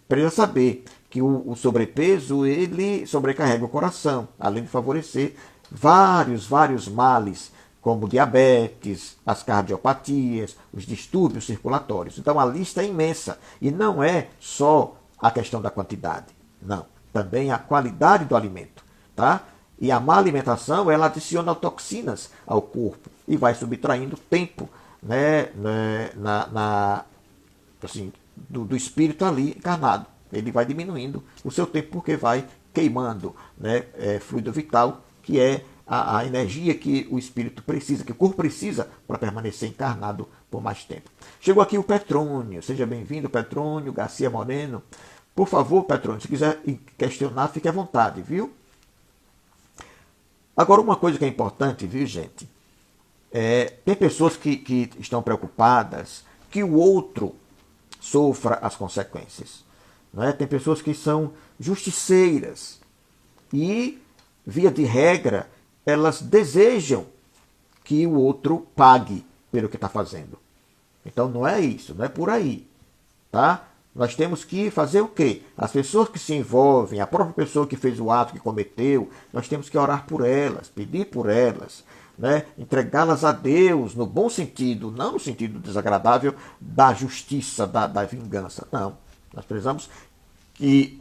Precisa saber que o sobrepeso ele sobrecarrega o coração, além de favorecer vários males, como diabetes, as cardiopatias, os distúrbios circulatórios. Então a lista é imensa e não é só a questão da quantidade, não, também a qualidade do alimento, tá? E a má alimentação ela adiciona toxinas ao corpo e vai subtraindo tempo, né, assim, do espírito ali encarnado. Ele vai diminuindo o seu tempo porque vai queimando, né, fluido vital, que é a energia que o espírito precisa, que o corpo precisa para permanecer encarnado por mais tempo. Chegou aqui o Petrônio. Seja bem-vindo, Petrônio Garcia Moreno. Por favor, Petrônio, se quiser questionar, fique à vontade, viu? Agora, uma coisa que é importante, viu, gente? Tem pessoas que estão preocupadas que o outro sofra as consequências. Não é? Tem pessoas que são justiceiras e, via de regra, elas desejam que o outro pague pelo que está fazendo. Então não é isso, não é por aí. Tá? Nós temos que fazer o quê? As pessoas que se envolvem, a própria pessoa que fez o ato, que cometeu, nós temos que orar por elas, pedir por elas, né? Entregá-las a Deus, no bom sentido, não no sentido desagradável da justiça, da vingança. Não. Nós precisamos que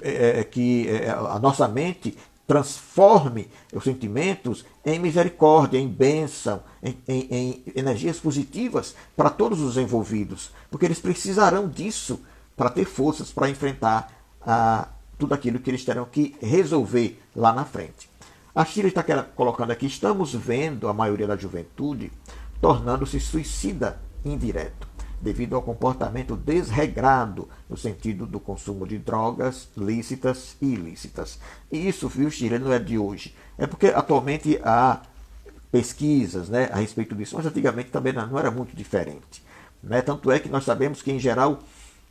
a nossa mente transforme os sentimentos em misericórdia, em bênção, em energias positivas para todos os envolvidos, porque eles precisarão disso para ter forças para enfrentar tudo aquilo que eles terão que resolver lá na frente. A Shirley está colocando aqui, estamos vendo a maioria da juventude tornando-se suicida indireto, devido ao comportamento desregrado no sentido do consumo de drogas lícitas e ilícitas. E isso, viu, Shirley, não é de hoje. É porque atualmente há pesquisas, né, a respeito disso, mas antigamente também não era muito diferente. Né? Tanto é que nós sabemos que, em geral,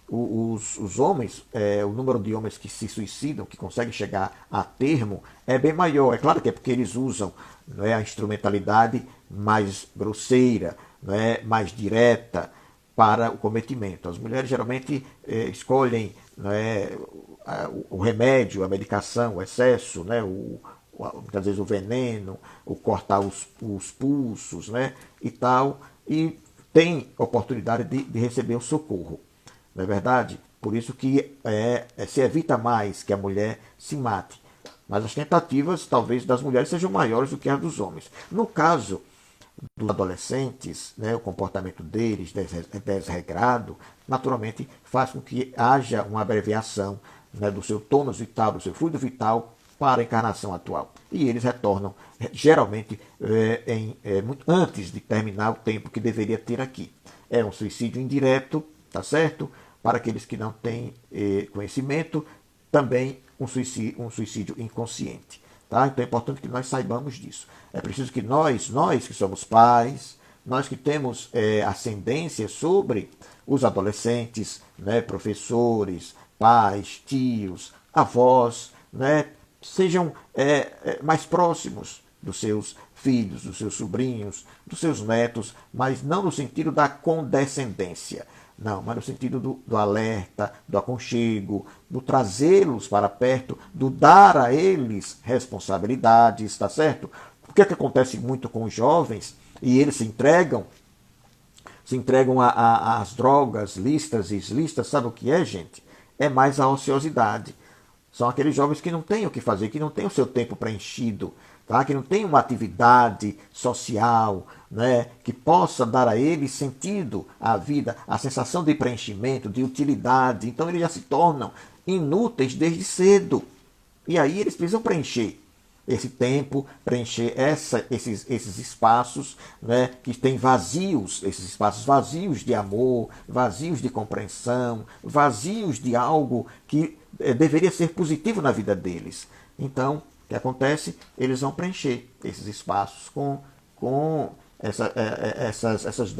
os homens, o número de homens que se suicidam, que conseguem chegar a termo, é bem maior. É claro que é porque eles usam, não é, a instrumentalidade mais grosseira, não é, mais direta para o cometimento. As mulheres geralmente escolhem, não é, o remédio, a medicação, o excesso, né, muitas vezes o veneno, o cortar os pulsos, né, e tal, e tem oportunidade de receber o socorro. Não é verdade? Por isso que se evita mais que a mulher se mate. Mas as tentativas, talvez, das mulheres sejam maiores do que as dos homens. No caso dos adolescentes, né, o comportamento deles desregrado, naturalmente faz com que haja uma abreviação, né, do seu tônus vital, do seu fluido vital para a encarnação atual. E eles retornam, geralmente, muito antes de terminar o tempo que deveria ter aqui. É um suicídio indireto, tá certo? Para aqueles que não têm conhecimento, também um suicídio inconsciente. Tá? Então é importante que nós saibamos disso. É preciso que nós que somos pais, nós que temos ascendência sobre os adolescentes, né, professores, pais, tios, avós, né, sejam mais próximos dos seus filhos, dos seus sobrinhos, dos seus netos, mas não no sentido da condescendência. Não, mas no sentido do alerta, do aconchego, do trazê-los para perto, do dar a eles responsabilidades, tá certo? O que é que acontece muito com os jovens? E eles se entregam às drogas, listas e listas, sabe o que é, gente? É mais a ociosidade. São aqueles jovens que não têm o que fazer, que não têm o seu tempo preenchido, tá? Que não têm uma atividade social, né? Que possa dar a eles sentido à vida, a sensação de preenchimento, de utilidade. Então eles já se tornam inúteis desde cedo. E aí eles precisam preencher esse tempo, preencher esses espaços, né, que têm vazios, esses espaços vazios de amor, vazios de compreensão, vazios de algo que deveria ser positivo na vida deles. Então, o que acontece? Eles vão preencher esses espaços com essas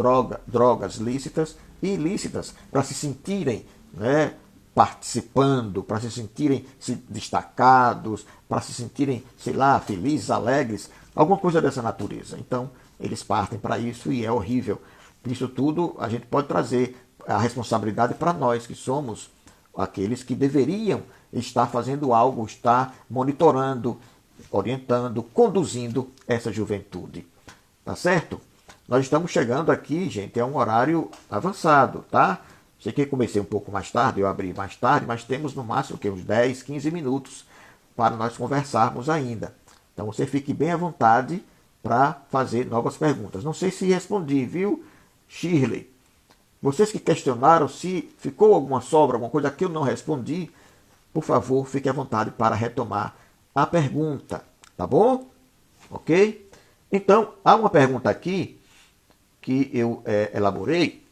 drogas lícitas e ilícitas, para se sentirem, né, participando, para se sentirem destacados, para se sentirem, sei lá, felizes, alegres, alguma coisa dessa natureza. Então, eles partem para isso e é horrível. Isso tudo a gente pode trazer a responsabilidade para nós, que somos aqueles que deveriam estar fazendo algo, estar monitorando, orientando, conduzindo essa juventude. Tá certo? Nós estamos chegando aqui, gente, é um horário avançado, tá? Sei que comecei um pouco mais tarde, eu abri mais tarde, mas temos no máximo uns 10, 15 minutos para nós conversarmos ainda. Então você fique bem à vontade para fazer novas perguntas. Não sei se respondi, viu, Shirley? Vocês que questionaram se ficou alguma sobra, alguma coisa que eu não respondi, por favor, fique à vontade para retomar a pergunta, tá bom? Ok? Então, há uma pergunta aqui que eu elaborei,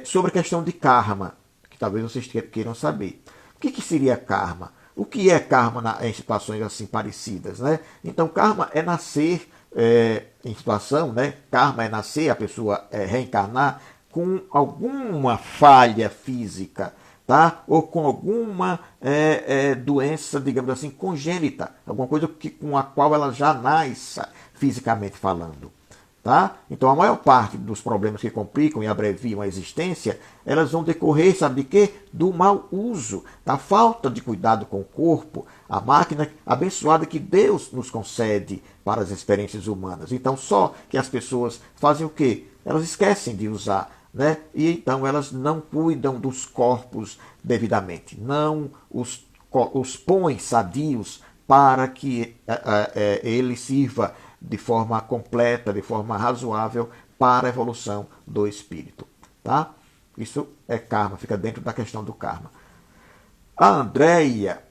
sobre a questão de karma, que talvez vocês queiram saber. O que seria karma? O que é karma em situações assim parecidas, né? Então, karma é nascer em situação, né? Karma é nascer, a pessoa reencarnar com alguma falha física, tá? Ou com alguma doença, digamos assim, congênita, alguma coisa com a qual ela já nasce fisicamente falando. Tá? Então a maior parte dos problemas que complicam e abreviam a existência, elas vão decorrer, sabe de quê? Do mau uso, da falta de cuidado com o corpo, a máquina abençoada que Deus nos concede para as experiências humanas. Então só que as pessoas fazem o quê? Elas esquecem de usar, né? E então elas não cuidam dos corpos devidamente, não os põem sadios para que ele sirva de forma completa, de forma razoável para a evolução do espírito. Tá? Isso é karma, fica dentro da questão do karma. A Andréia,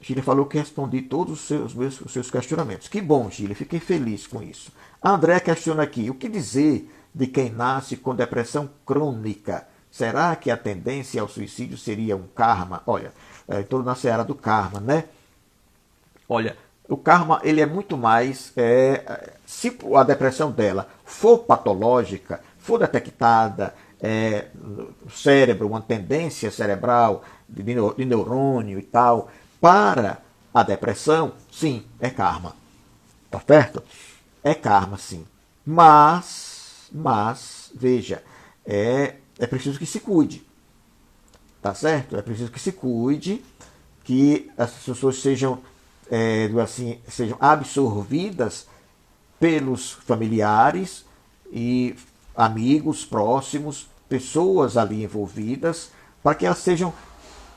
Gília falou que respondi todos os seus questionamentos. Que bom, Gília, fiquei feliz com isso. A Andréia questiona aqui, o que dizer de quem nasce com depressão crônica? Será que a tendência ao suicídio seria um karma? Olha, estou na seara do karma, né? Olha, o karma ele é muito mais, se a depressão dela for patológica, for detectada no cérebro, uma tendência cerebral de neurônio e tal, para a depressão, sim, é karma. Tá certo? É karma, sim. Mas veja, é preciso que se cuide. Tá certo? É preciso que se cuide, que as pessoas sejam absorvidas pelos familiares e amigos próximos, pessoas ali envolvidas, para que elas sejam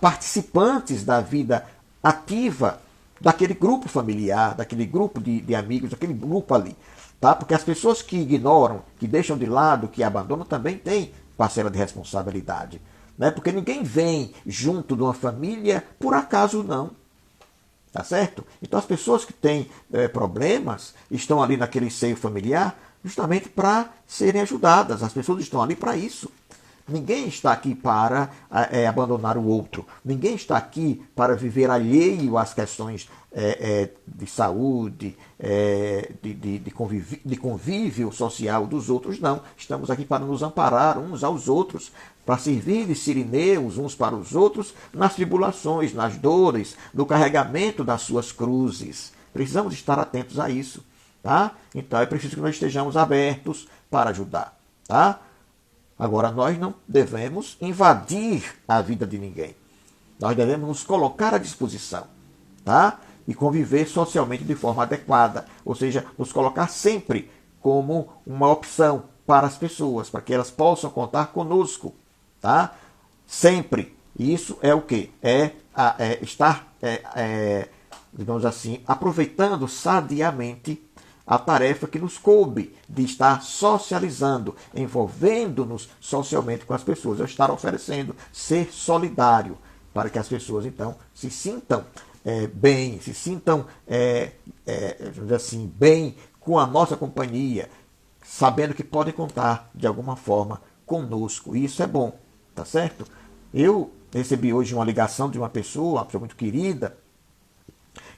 participantes da vida ativa daquele grupo familiar, daquele grupo de amigos, daquele grupo ali. Tá? Porque as pessoas que ignoram, que deixam de lado, que abandonam, também têm parcela de responsabilidade. Né? Porque ninguém vem junto de uma família por acaso não. Tá certo? Então as pessoas que têm problemas estão ali naquele seio familiar justamente para serem ajudadas. As pessoas estão ali para isso. Ninguém está aqui para abandonar o outro. Ninguém está aqui para viver alheio às questões de saúde, de convívio social dos outros. Não. Estamos aqui para nos amparar uns aos outros, para servir de sirineus uns para os outros nas tribulações, nas dores, no carregamento das suas cruzes. Precisamos estar atentos a isso. Tá? Então é preciso que nós estejamos abertos para ajudar. Tá? Agora, nós não devemos invadir a vida de ninguém. Nós devemos nos colocar à disposição, tá? E conviver socialmente de forma adequada. Ou seja, nos colocar sempre como uma opção para as pessoas, para que elas possam contar conosco, tá? Sempre. Isso é o quê? Estar, digamos assim, aproveitando sadiamente a tarefa que nos coube de estar socializando, envolvendo-nos socialmente com as pessoas, estar oferecendo, ser solidário, para que as pessoas, então, se sintam bem, se sintam assim, bem com a nossa companhia, sabendo que podem contar, de alguma forma, conosco. E isso é bom, tá certo? Eu recebi hoje uma ligação de uma pessoa muito querida,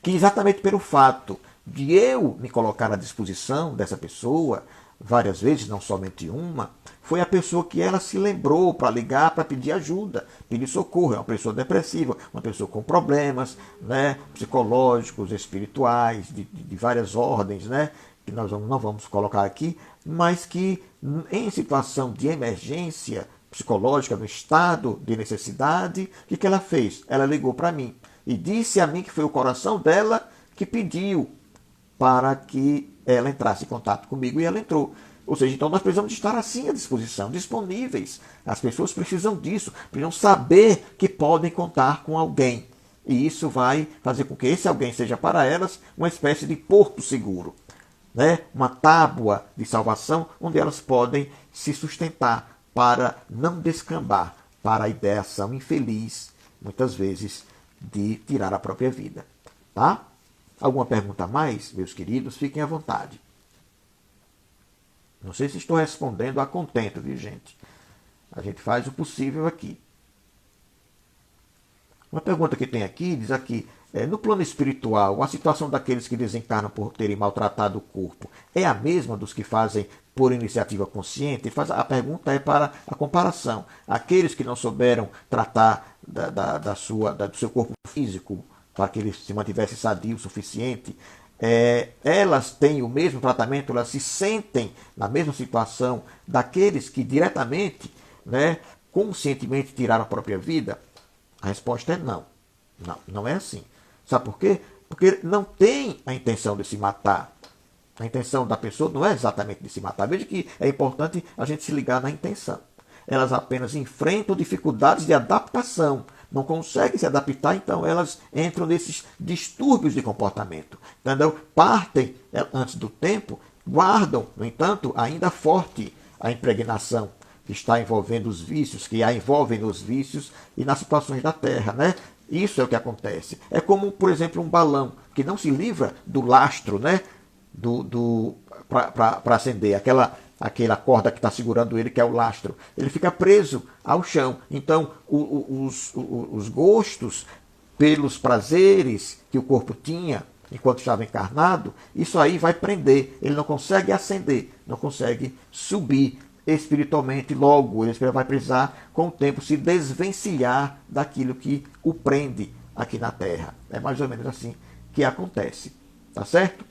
que exatamente pelo fato de eu me colocar à disposição dessa pessoa, várias vezes, não somente uma, foi a pessoa que ela se lembrou para ligar, para pedir ajuda, pedir socorro. É uma pessoa depressiva, uma pessoa com problemas, né, psicológicos, espirituais, de várias ordens, né, que nós não vamos colocar aqui, mas que em situação de emergência psicológica, no estado de necessidade, o que ela fez? Ela ligou para mim e disse a mim que foi o coração dela que pediu para que ela entrasse em contato comigo, e ela entrou. Ou seja, então nós precisamos estar assim à disposição, disponíveis. As pessoas precisam disso, precisam saber que podem contar com alguém. E isso vai fazer com que esse alguém seja para elas uma espécie de porto seguro, né? Uma tábua de salvação onde elas podem se sustentar para não descambar para a ideação infeliz, muitas vezes, de tirar a própria vida. Tá? Alguma pergunta a mais, meus queridos? Fiquem à vontade. Não sei se estou respondendo a contento, viu, gente? A gente faz o possível aqui. Uma pergunta que tem aqui, diz aqui, no plano espiritual, a situação daqueles que desencarnam por terem maltratado o corpo é a mesma dos que fazem por iniciativa consciente? A pergunta é para a comparação. Aqueles que não souberam tratar do seu corpo físico, para que ele se mantivesse sadio o suficiente, elas têm o mesmo tratamento, elas se sentem na mesma situação daqueles que diretamente, né, conscientemente tiraram a própria vida? A resposta é não. Não é assim. Sabe por quê? Porque não tem a intenção de se matar. A intenção da pessoa não é exatamente de se matar. Veja que é importante a gente se ligar na intenção. Elas apenas enfrentam dificuldades de adaptação. Não conseguem se adaptar, então elas entram nesses distúrbios de comportamento. Entendeu? Partem antes do tempo, guardam, no entanto, ainda forte a impregnação que está envolvendo os vícios, que a envolvem nos vícios e nas situações da Terra, né? Isso é o que acontece. É como, por exemplo, um balão que não se livra do lastro, né? Para acender, aquela corda que está segurando ele, que é o lastro. Ele fica preso ao chão. Então, os gostos pelos prazeres que o corpo tinha enquanto estava encarnado, isso aí vai prender. Ele não consegue ascender, não consegue subir espiritualmente. Logo, ele vai precisar, com o tempo, se desvencilhar daquilo que o prende aqui na Terra. É mais ou menos assim que acontece. Tá certo?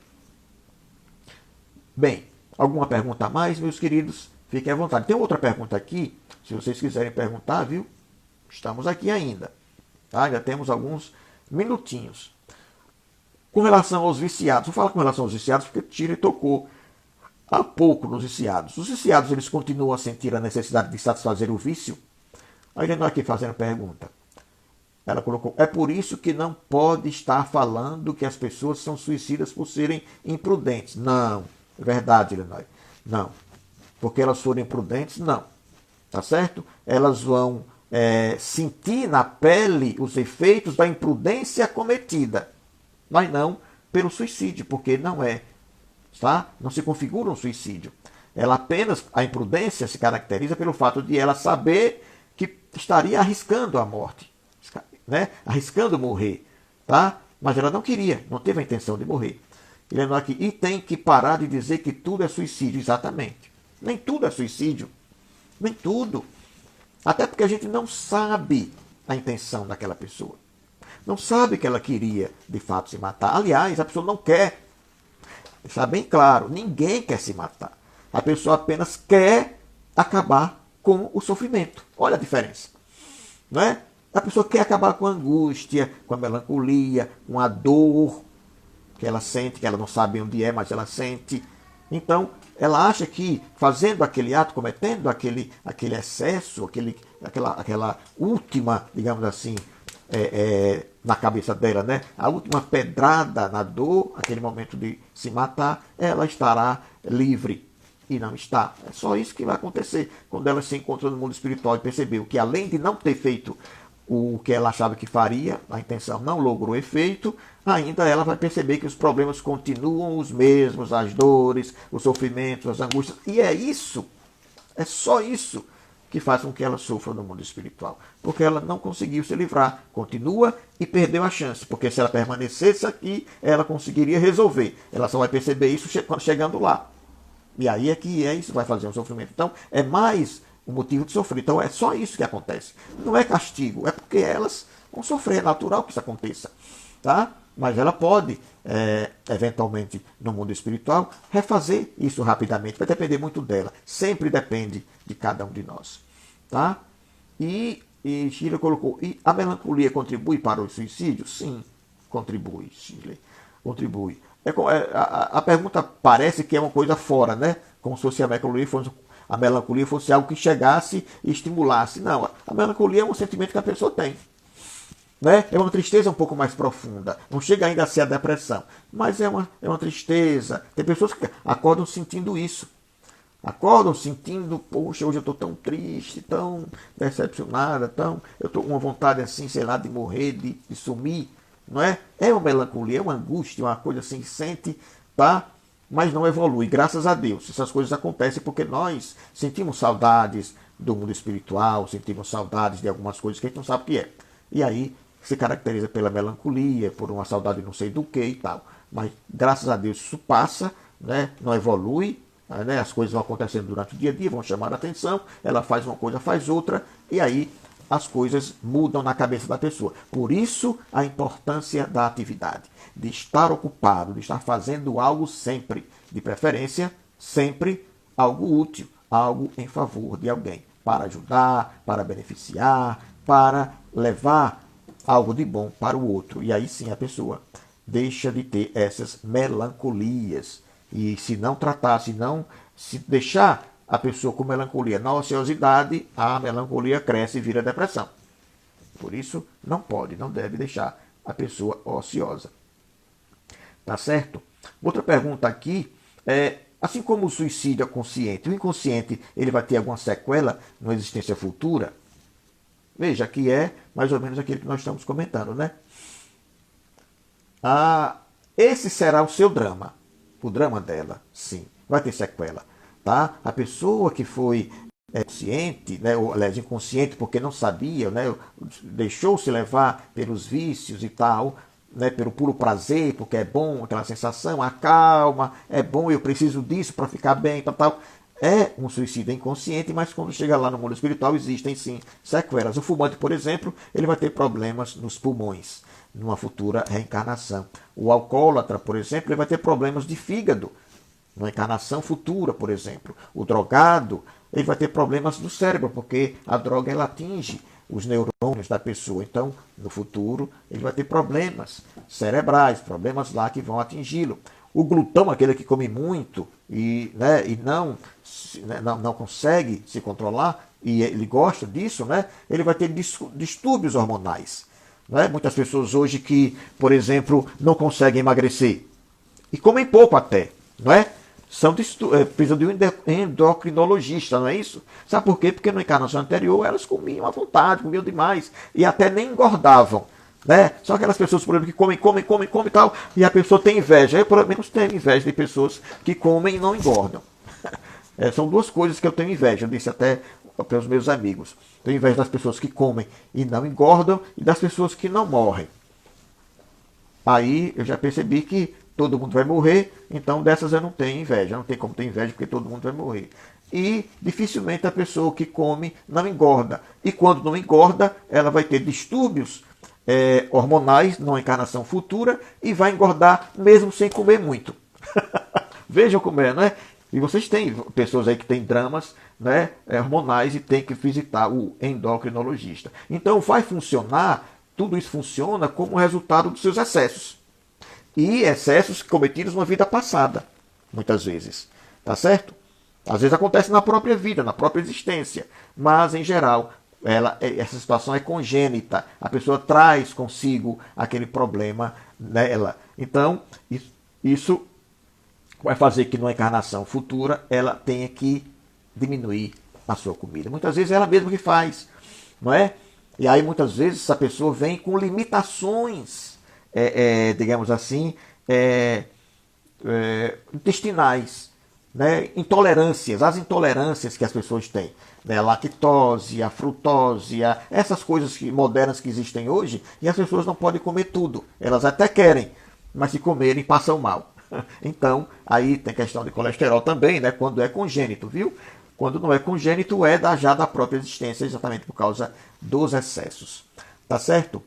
Bem, alguma pergunta a mais, meus queridos? Fiquem à vontade. Tem outra pergunta aqui, se vocês quiserem perguntar, viu? Estamos aqui ainda. Tá? Ainda temos alguns minutinhos. Com relação aos viciados, vou falar com relação aos viciados porque Tire tocou há pouco nos viciados. Os viciados, eles continuam a sentir a necessidade de satisfazer o vício? Aí ele não aqui fazendo pergunta. Ela colocou, é por isso que não pode estar falando que as pessoas são suicidas por serem imprudentes. Não, é verdade, Lenói. Não. Porque elas foram imprudentes, não. Tá certo? Elas vão sentir na pele os efeitos da imprudência cometida, mas não pelo suicídio, porque não é. Tá? Não se configura um suicídio. Ela apenas, a imprudência se caracteriza pelo fato de ela saber que estaria arriscando a morte, né? Arriscando morrer, tá? Mas ela não queria, não teve a intenção de morrer. Ele aqui, e tem que parar de dizer que tudo é suicídio, exatamente. Nem tudo é suicídio, nem tudo. Até porque a gente não sabe a intenção daquela pessoa. Não sabe que ela queria, de fato, se matar. Aliás, a pessoa não quer. Está bem claro, ninguém quer se matar. A pessoa apenas quer acabar com o sofrimento. Olha a diferença. Não é? A pessoa quer acabar com a angústia, com a melancolia, com a dor que ela sente, que ela não sabe onde é, mas ela sente. Então, ela acha que fazendo aquele ato, cometendo aquele excesso, aquela última, digamos assim, na cabeça dela, né? A última pedrada na dor, aquele momento de se matar, ela estará livre. E não está. É só isso que vai acontecer quando ela se encontra no mundo espiritual e percebeu que, além de não ter feito o que ela achava que faria, a intenção não logrou efeito, ainda ela vai perceber que os problemas continuam os mesmos, as dores, os sofrimentos, as angústias. E é isso, é só isso que faz com que ela sofra no mundo espiritual. Porque ela não conseguiu se livrar, continua e perdeu a chance. Porque se ela permanecesse aqui, ela conseguiria resolver. Ela só vai perceber isso chegando lá. E aí é que isso vai fazer um sofrimento. Então, é mais um motivo de sofrer. Então, é só isso que acontece. Não é castigo, é porque elas vão sofrer. É natural que isso aconteça. Tá? Mas ela pode, eventualmente, no mundo espiritual, refazer isso rapidamente. Vai depender muito dela. Sempre depende de cada um de nós. Tá? E Shirley colocou, e a melancolia contribui para o suicídio? Sim, contribui, Shirley. Contribui. A pergunta parece que é uma coisa fora, né? Como se fosse a melancolia fosse algo que chegasse e estimulasse. Não, a melancolia é um sentimento que a pessoa tem. Né? É uma tristeza um pouco mais profunda. Não chega ainda a ser a depressão. Mas é uma tristeza. Tem pessoas que acordam sentindo isso. Acordam sentindo, poxa, hoje eu estou tão triste, tão decepcionada, eu estou com uma vontade assim, sei lá, de morrer, de sumir. Não é? É uma melancolia, é uma angústia, uma coisa assim que sente, tá? Mas não evolui, graças a Deus. Essas coisas acontecem porque nós sentimos saudades do mundo espiritual, sentimos saudades de algumas coisas que a gente não sabe o que é. E aí se caracteriza pela melancolia, por uma saudade não sei do que e tal. Mas graças a Deus isso passa, né? Não evolui, né? As coisas vão acontecendo durante o dia a dia, vão chamar a atenção, ela faz uma coisa, faz outra, e aí as coisas mudam na cabeça da pessoa. Por isso, a importância da atividade, de estar ocupado, de estar fazendo algo sempre, de preferência, sempre algo útil, algo em favor de alguém, para ajudar, para beneficiar, para levar algo de bom para o outro. E aí sim a pessoa deixa de ter essas melancolias. E se não tratar, se deixar a pessoa com melancolia na ociosidade, a melancolia cresce e vira depressão. Por isso, não deve deixar a pessoa ociosa. Tá certo? Outra pergunta aqui é, assim como o suicídio é consciente, o inconsciente ele vai ter alguma sequela na existência futura? Veja, que é mais ou menos aquilo que nós estamos comentando, né? Esse será o seu drama. O drama dela, sim, vai ter sequela. Tá? A pessoa que foi consciente, né, ou aliás, inconsciente porque não sabia, né, deixou-se levar pelos vícios e tal, né, pelo puro prazer, porque é bom aquela sensação, a calma, é bom, eu preciso disso para ficar bem, tal. É um suicídio inconsciente, mas quando chega lá no mundo espiritual existem sim sequelas. O fumante, por exemplo, ele vai ter problemas nos pulmões numa futura reencarnação. O alcoólatra, por exemplo, ele vai ter problemas de fígado numa encarnação futura, por exemplo. O drogado, ele vai ter problemas no cérebro, porque a droga ela atinge os neurônios da pessoa. Então, no futuro, ele vai ter problemas cerebrais, problemas lá que vão atingi-lo. O glutão, aquele que come muito e não consegue se controlar, e ele gosta disso, né, ele vai ter distúrbios hormonais. Né? Muitas pessoas hoje que, por exemplo, não conseguem emagrecer, e comem pouco até, não é? Precisam de um endocrinologista, não é isso? Sabe por quê? Porque na encarnação anterior elas comiam à vontade, comiam demais, e até nem engordavam. Né? São aquelas pessoas, por exemplo, que comem e tal, e a pessoa tem inveja. Eu, pelo menos, tenho inveja de pessoas que comem e não engordam. São duas coisas que eu tenho inveja, eu disse até para os meus amigos. Tenho inveja das pessoas que comem e não engordam e das pessoas que não morrem. Aí eu já percebi que todo mundo vai morrer, então dessas eu não tenho inveja. Não tem como ter inveja porque todo mundo vai morrer. E dificilmente a pessoa que come não engorda. E quando não engorda, ela vai ter distúrbios hormonais numa encarnação futura e vai engordar mesmo sem comer muito. Vejam como é, né? E vocês têm pessoas aí que têm dramas, né, hormonais e tem que visitar o endocrinologista. Então vai funcionar, tudo isso funciona como resultado dos seus excessos. E excessos cometidos na vida passada, muitas vezes. Tá certo? Às vezes acontece na própria vida, na própria existência. Mas, em geral, essa situação é congênita. A pessoa traz consigo aquele problema nela. Então, isso vai fazer que numa encarnação futura ela tenha que diminuir a sua comida. Muitas vezes é ela mesma que faz, não é? E aí muitas vezes essa pessoa vem com limitações, digamos assim, intestinais, né? Intolerâncias, as intolerâncias que as pessoas têm, né? A lactose, a frutose, essas coisas modernas que existem hoje, e as pessoas não podem comer tudo. Elas até querem, mas se comerem passam mal. Então, aí tem questão de colesterol também, né? Quando é congênito, viu? Quando não é congênito, já da própria existência, exatamente por causa dos excessos. Tá certo?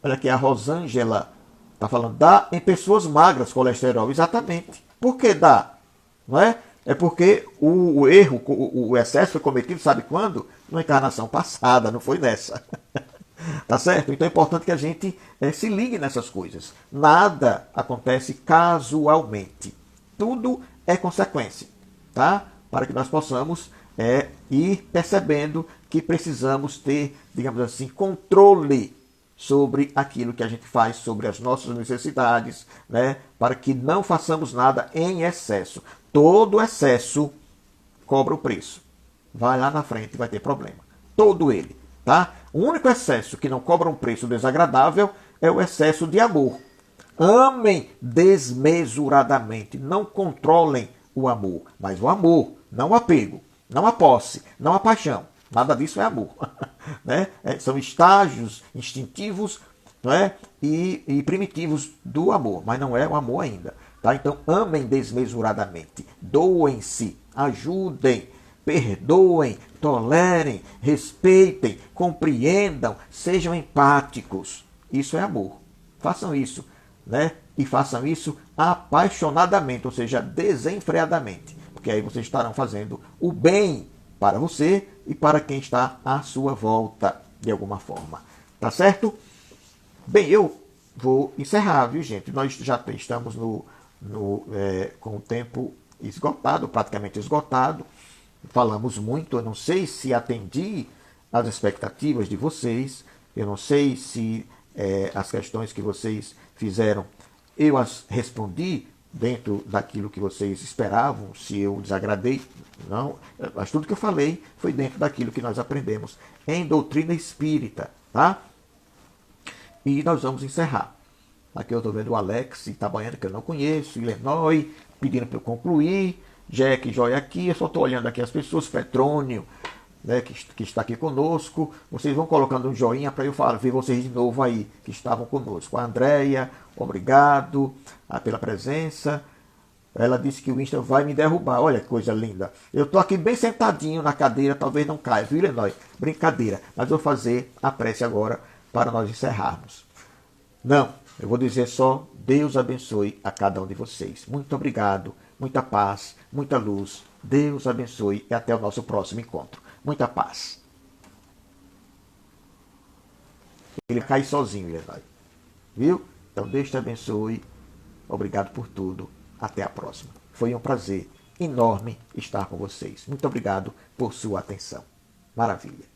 Olha aqui, a Rosângela está falando, dá em pessoas magras colesterol. Exatamente. Por que dá? Não é? É porque o erro, o excesso foi cometido, sabe quando? Na encarnação passada, não foi nessa. Tá certo? Então é importante que a gente se ligue nessas coisas. Nada acontece casualmente. Tudo é consequência, tá? Para que nós possamos ir percebendo que precisamos ter, digamos assim, controle sobre aquilo que a gente faz, sobre as nossas necessidades, né? Para que não façamos nada em excesso. Todo excesso cobra o preço. Vai lá na frente e vai ter problema. Todo ele. Tá? O único excesso que não cobra um preço desagradável é o excesso de amor. Amem desmesuradamente, não controlem o amor, mas o amor, não o apego, não a posse, não a paixão. Nada disso é amor. Né? São estágios instintivos, não é? E primitivos do amor, mas não é o amor ainda. Tá? Então amem desmesuradamente, doem-se, ajudem, perdoem, tolerem, respeitem, compreendam, sejam empáticos. Isso é amor. Façam isso, né? E façam isso apaixonadamente, ou seja, desenfreadamente. Porque aí vocês estarão fazendo o bem para você e para quem está à sua volta, de alguma forma. Tá certo? Bem, eu vou encerrar, viu, gente? Nós já estamos com o tempo esgotado, praticamente esgotado. Falamos muito, eu não sei se atendi às expectativas de vocês, eu não sei se as questões que vocês fizeram eu as respondi dentro daquilo que vocês esperavam, se eu desagradei, não, mas tudo que eu falei foi dentro daquilo que nós aprendemos em doutrina espírita, tá? E nós vamos encerrar. Aqui eu estou vendo o Alex Itabaiana, que eu não conheço, Illinois, pedindo para eu concluir, Jack Joy aqui, eu só estou olhando aqui as pessoas, Petrônio, né, que está aqui conosco. Vocês vão colocando um joinha para eu ver vocês de novo aí, que estavam conosco. A Andréia, obrigado pela presença. Ela disse que o Insta vai me derrubar. Olha que coisa linda. Eu estou aqui bem sentadinho na cadeira, talvez não caia, viu, Illinois? Brincadeira. Mas vou fazer a prece agora para nós encerrarmos. Não, eu vou dizer só, Deus abençoe a cada um de vocês. Muito obrigado, muita paz, muita luz. Deus abençoe e até o nosso próximo encontro. Muita paz. Ele cai sozinho, Illinois. Viu? Então Deus te abençoe. Obrigado por tudo. Até a próxima. Foi um prazer enorme estar com vocês. Muito obrigado por sua atenção. Maravilha.